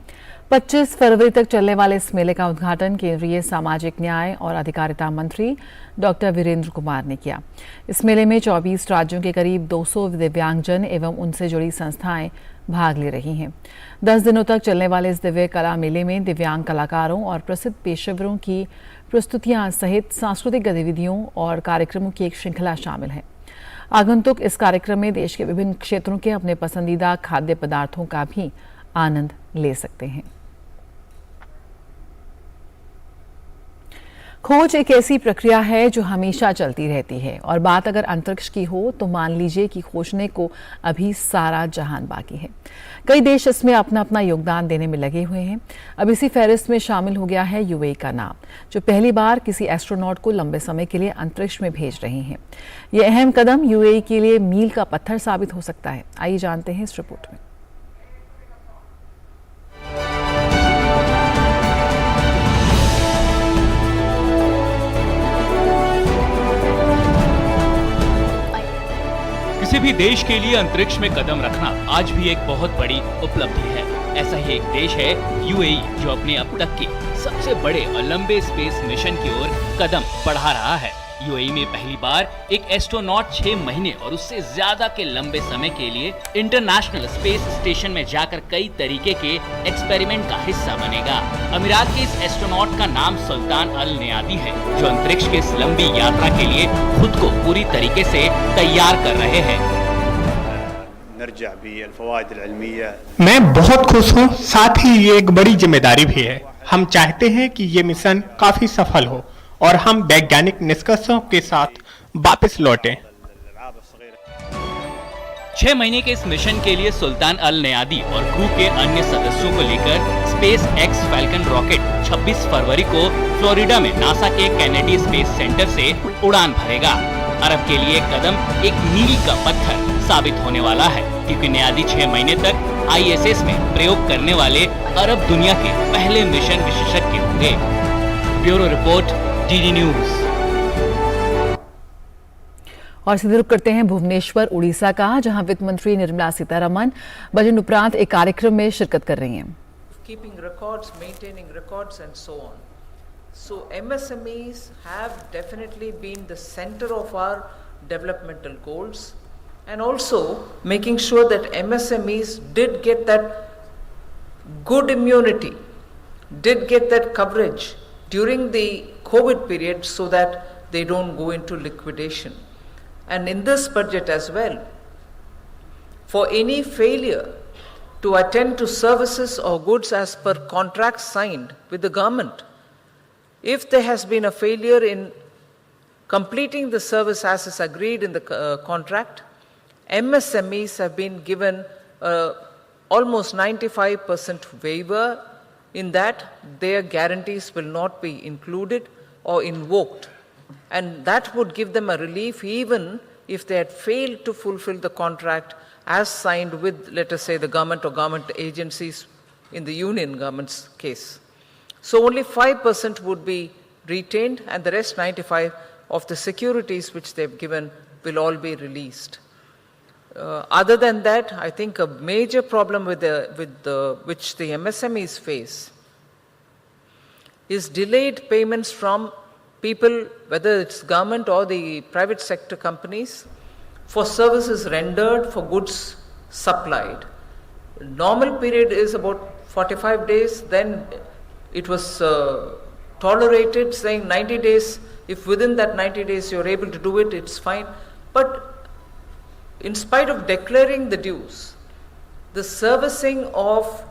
25 फरवरी तक चलने वाले इस मेले का उद्घाटन केंद्रीय सामाजिक न्याय और अधिकारिता मंत्री डॉक्टर वीरेंद्र कुमार ने किया। इस मेले में 24 राज्यों के करीब 200 दिव्यांगजन एवं उनसे जुड़ी संस्थाएं भाग ले रही हैं। 10 दिनों तक चलने वाले इस दिव्य कला मेले में दिव्यांग कलाकारों और प्रसिद्ध पेशेवरों की प्रस्तुतियां सहित सांस्कृतिक गतिविधियों और कार्यक्रमों की एक श्रृंखला शामिल है। आगंतुक इस कार्यक्रम में देश के विभिन्न क्षेत्रों के अपने पसंदीदा खाद्य पदार्थों का भी आनंद ले सकते हैं। खोज एक ऐसी प्रक्रिया है जो हमेशा चलती रहती है और बात अगर अंतरिक्ष की हो तो मान लीजिए कि खोजने को अभी सारा जहान बाकी है। कई देश इसमें अपना अपना योगदान देने में लगे हुए हैं। अब इसी फहरिस्त में शामिल हो गया है यूएई का नाम, जो पहली बार किसी एस्ट्रोनॉट को लंबे समय के लिए अंतरिक्ष में भेज रहे हैं। यह अहम कदम यूएई के लिए मील का पत्थर साबित हो सकता है। आइए जानते हैं इस रिपोर्ट में। किसी भी देश के लिए अंतरिक्ष में कदम रखना आज भी एक बहुत बड़ी उपलब्धि है। ऐसा ही एक देश है यूएई, जो अपने अब तक के सबसे बड़े और लंबे स्पेस मिशन की ओर कदम बढ़ा रहा है। यूएई में पहली बार एक एस्ट्रोनॉट 6 महीने और उससे ज्यादा के लंबे समय के लिए इंटरनेशनल स्पेस स्टेशन में जाकर कई तरीके के एक्सपेरिमेंट का हिस्सा बनेगा। अमीरात के इस एस्ट्रोनॉट का नाम सुल्तान अल नयादी है, जो अंतरिक्ष की इस लंबी यात्रा के लिए खुद को पूरी तरीके से तैयार कर रहे हैं। मैं बहुत खुश हूँ, साथ ही ये एक बड़ी जिम्मेदारी भी है। हम चाहते हैं कि ये मिशन काफी सफल हो और हम वैज्ञानिक निष्कर्षों के साथ वापस लौटें। 6 महीने के इस मिशन के लिए सुल्तान अल नयादी और क्रू के अन्य सदस्यों को लेकर स्पेस एक्स फैल्कन रॉकेट 26 फरवरी को फ्लोरिडा में नासा के कैनेडी स्पेस सेंटर से उड़ान भरेगा। अरब के लिए कदम एक मील का पत्थर साबित होने वाला है, क्योंकि नयादी 6 महीने तक आईएसएस में प्रयोग करने वाले अरब दुनिया के पहले मिशन विशेषज्ञ होंगे। Bureau report, DD news. और सीधे रुख करते हैं भुवनेश्वर, उड़ीसा का, जहां वित्त मंत्री निर्मला सीतारमण बजट उपरांत एक कार्यक्रम में शिरकत कर रही हैं। Keeping records, maintaining records and so on. So MSMEs have definitely been the center of our developmental goals, and also making sure that MSMEs did get that good immunity, did get that coverage during the COVID period so that they don't go into liquidation. And in this budget as well, for any failure to attend to services or goods as per contracts signed with the government. If there has been a failure in completing the service as is agreed in the contract, MSMEs have been given almost 95% waiver in that their guarantees will not be included or invoked. And that would give them a relief even if they had failed to fulfill the contract as signed with, let us say, the government or government agencies in the union government's case. So only 5% would be retained and the rest 95% of the securities which they've given will all be released. Other than that, I think a major problem which the MSMEs face is delayed payments from people, whether it's government or the private sector companies, for services rendered, for goods supplied. Normal period is about 45 days, then it was tolerated, saying 90 days, if within that 90 days you're able to do it, it's fine. But in spite of declaring the dues, the servicing of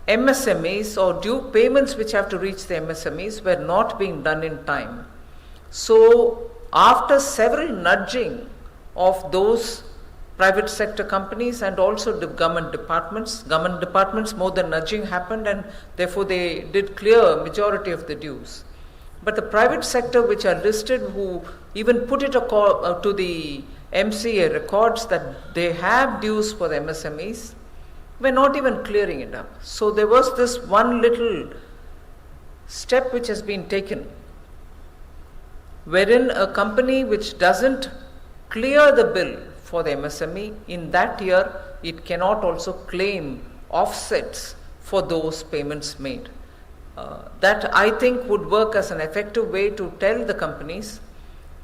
MSMEs or due payments which have to reach the MSMEs were not being done in time. So after several nudging of those private sector companies and also the government departments more than nudging happened, and therefore they did clear majority of the dues. But the private sector which are listed, who even put it to the MCA records that they have dues for the MSMEs, were not even clearing it up. So there was this one little step which has been taken, wherein a company which doesn't clear the bill for the MSME, in that year it cannot also claim offsets for those payments made. That I think would work as an effective way to tell the companies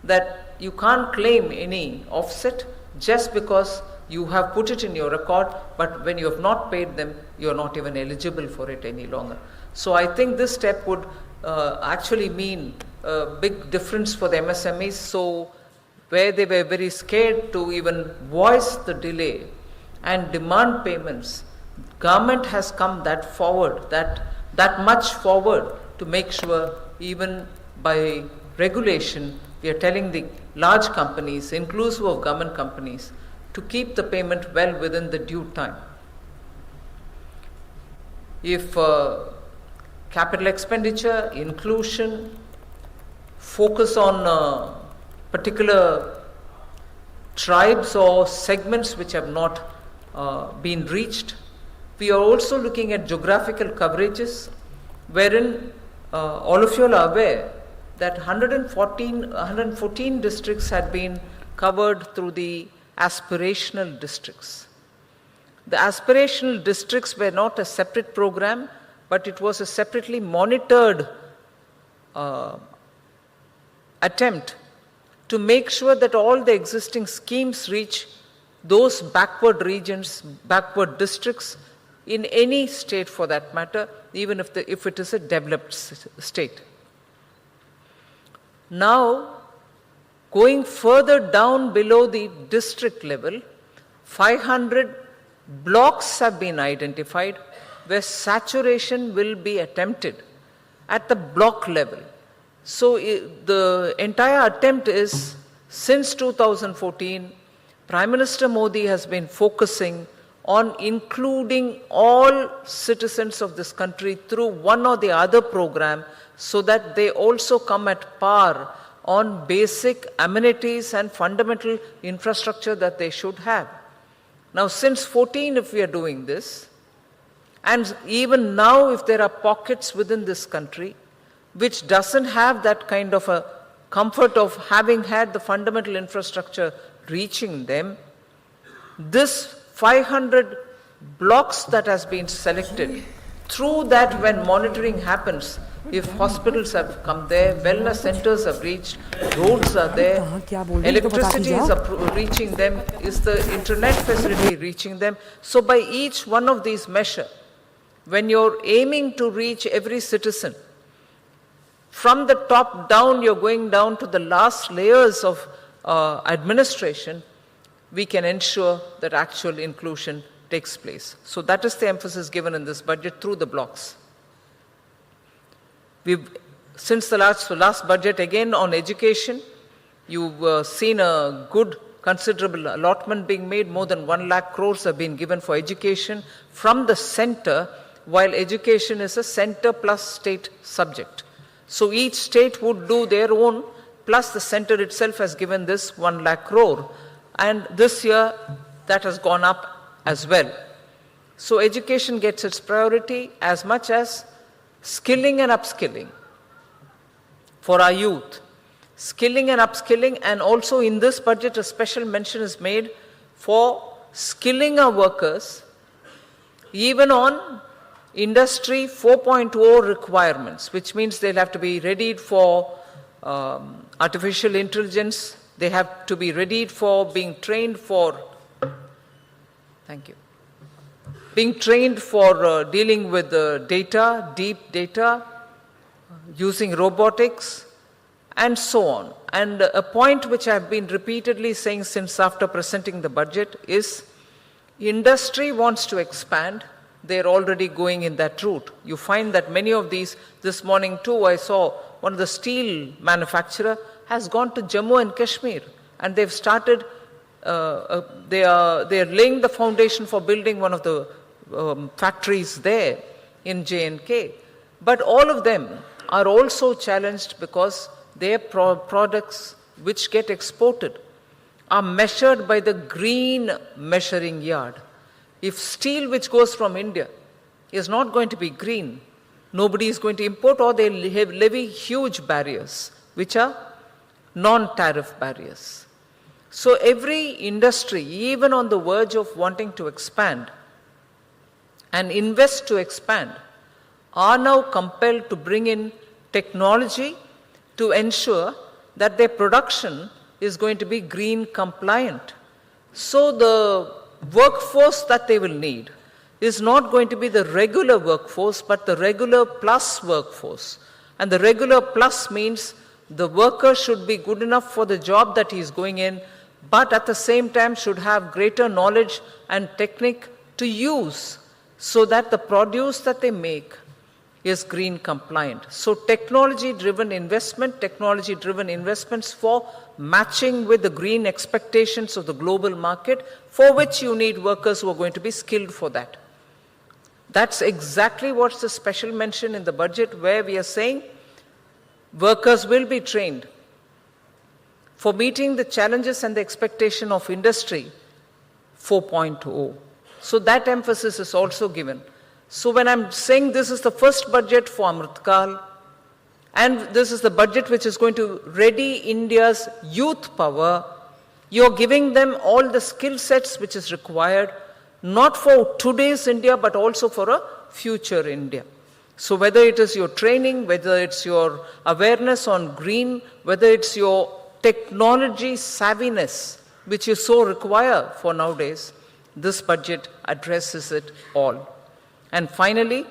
that you can't claim any offset just because you have put it in your record, but when you have not paid them, you are not even eligible for it any longer. So I think this step would actually mean a big difference for the MSMEs. So where they were very scared to even voice the delay and demand payments, government has come that much forward to make sure, even by regulation, we are telling the large companies, inclusive of government companies, to keep the payment well within the due time. If capital expenditure, inclusion, focus on particular tribes or segments which have not been reached. We are also looking at geographical coverages, wherein all of you are aware that 114 districts had been covered through the aspirational districts. The aspirational districts were not a separate program, but it was a separately monitored attempt to make sure that all the existing schemes reach those backward regions, backward districts in any state for that matter, even if it is a developed state. Now, going further down below the district level, 500 blocks have been identified where saturation will be attempted at the block level. So the entire attempt is, since 2014, Prime Minister Modi has been focusing on including all citizens of this country through one or the other program, so that they also come at par on basic amenities and fundamental infrastructure that they should have. Now, since 14, if we are doing this, and even now if there are pockets within this country which doesn't have that kind of a comfort of having had the fundamental infrastructure reaching them, this 500 blocks that has been selected, through that when monitoring happens, if hospitals have come there, wellness centers have reached, roads are there, electricity is reaching them, is the internet facility reaching them. So by each one of these measures, when you're aiming to reach every citizen, from the top down, you're going down to the last layers of administration, we can ensure that actual inclusion takes place. So that is the emphasis given in this budget through the blocks. Since the last budget, again on education, you've seen a good considerable allotment being made. More than 1 lakh crores have been given for education from the center, while education is a center plus state subject. So each state would do their own, plus the center itself has given this 1 lakh crore. And this year, that has gone up as well. So education gets its priority as much as skilling and upskilling for our youth. Skilling and upskilling, and also in this budget a special mention is made for skilling our workers even on Industry 4.0 requirements, which means they'll have to be readied for artificial intelligence, they have to be readied for being trained for, being trained for dealing with data, deep data, using robotics, and so on. And a point which I've been repeatedly saying since after presenting the budget is industry wants to expand. They're already going in that route. You find that many of these, this morning too, I saw one of the steel manufacturer has gone to Jammu and Kashmir, and they've started, they're laying the foundation for building one of the factories there in J&K. But all of them are also challenged because their products which get exported are measured by the green measuring yard. If steel which goes from India is not going to be green, nobody is going to import, or they levy huge barriers, which are non-tariff barriers. So every industry, even on the verge of wanting to expand and invest to expand, are now compelled to bring in technology to ensure that their production is going to be green compliant. So the workforce that they will need is not going to be the regular workforce, but the regular plus workforce. And the regular plus means the worker should be good enough for the job that he is going in, but at the same time should have greater knowledge and technique to use so that the produce that they make is green compliant. So technology-driven investments for matching with the green expectations of the global market, for which you need workers who are going to be skilled for that. That's exactly what's the special mention in the budget, where we are saying workers will be trained for meeting the challenges and the expectation of Industry 4.0. So that emphasis is also given. So when I'm saying this is the first budget for Amritkal, and this is the budget which is going to ready India's youth power, you're giving them all the skill sets which is required, not for today's India, but also for a future India. So whether it is your training, whether it's your awareness on green, whether it's your technology savviness, which you so require for nowadays, this budget addresses it all. And finally,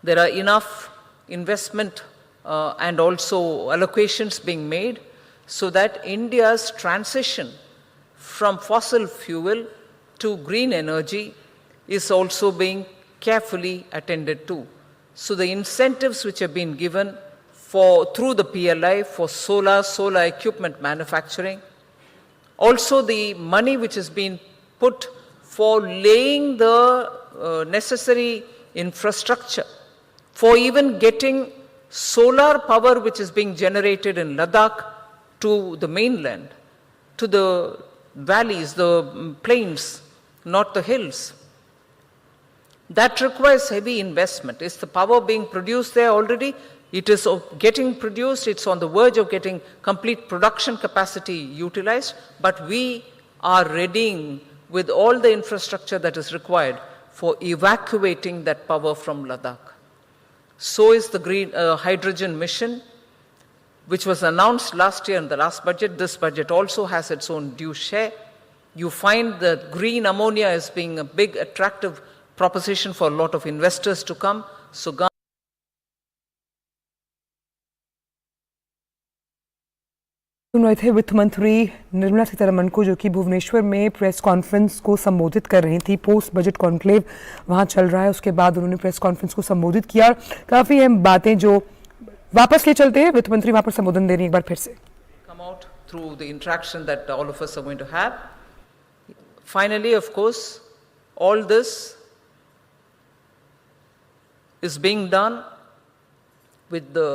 there are enough investment and also allocations being made so that India's transition from fossil fuel to green energy is also being carefully attended to. So the incentives which have been given through the PLI for solar equipment manufacturing, also the money which has been put for laying the necessary infrastructure for even getting solar power which is being generated in Ladakh to the mainland, to the valleys, the plains, not the hills. That requires heavy investment. Is the power being produced there already? It is getting produced, it's on the verge of getting complete production capacity utilized, but we are readying with all the infrastructure that is required for evacuating that power from Ladakh. So is the green hydrogen mission, which was announced last year in the last budget. This budget also has its own due share. You find that green ammonia as being a big attractive proposition for a lot of investors to come. So सुन रहे थे वित्त मंत्री निर्मला सीतारमण को, जो कि भुवनेश्वर में press conference को संबोधित कर रही थी। पोस्ट बजट कॉन्क्लेव वहां चल रहा है, उसके बाद उन्होंने प्रेस कॉन्फ्रेंस को संबोधित किया। काफी अहम बातें जो वापस ले चलते हैं, वित्त मंत्री वहां पर संबोधन दे रही हैं एक बार फिर से। Come out through the interaction that all of us are going to have. Finally, of course, all this is being done with the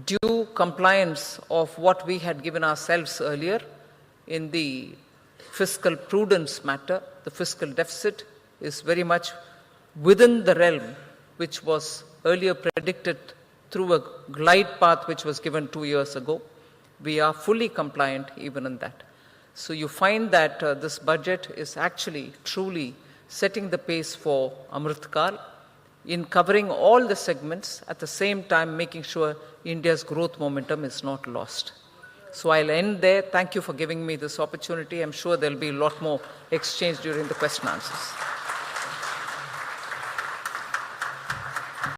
due compliance of what we had given ourselves earlier in the fiscal prudence matter. The fiscal deficit is very much within the realm which was earlier predicted through a glide path which was given 2 years ago. We are fully compliant even in that. So you find that this budget is actually truly setting the pace for Amrit Kal in covering all the segments, at the same time making sure India's growth momentum is not lost. So I'll end there. Thank you for giving me this opportunity. I'm sure there'll be a lot more exchange during the question answers.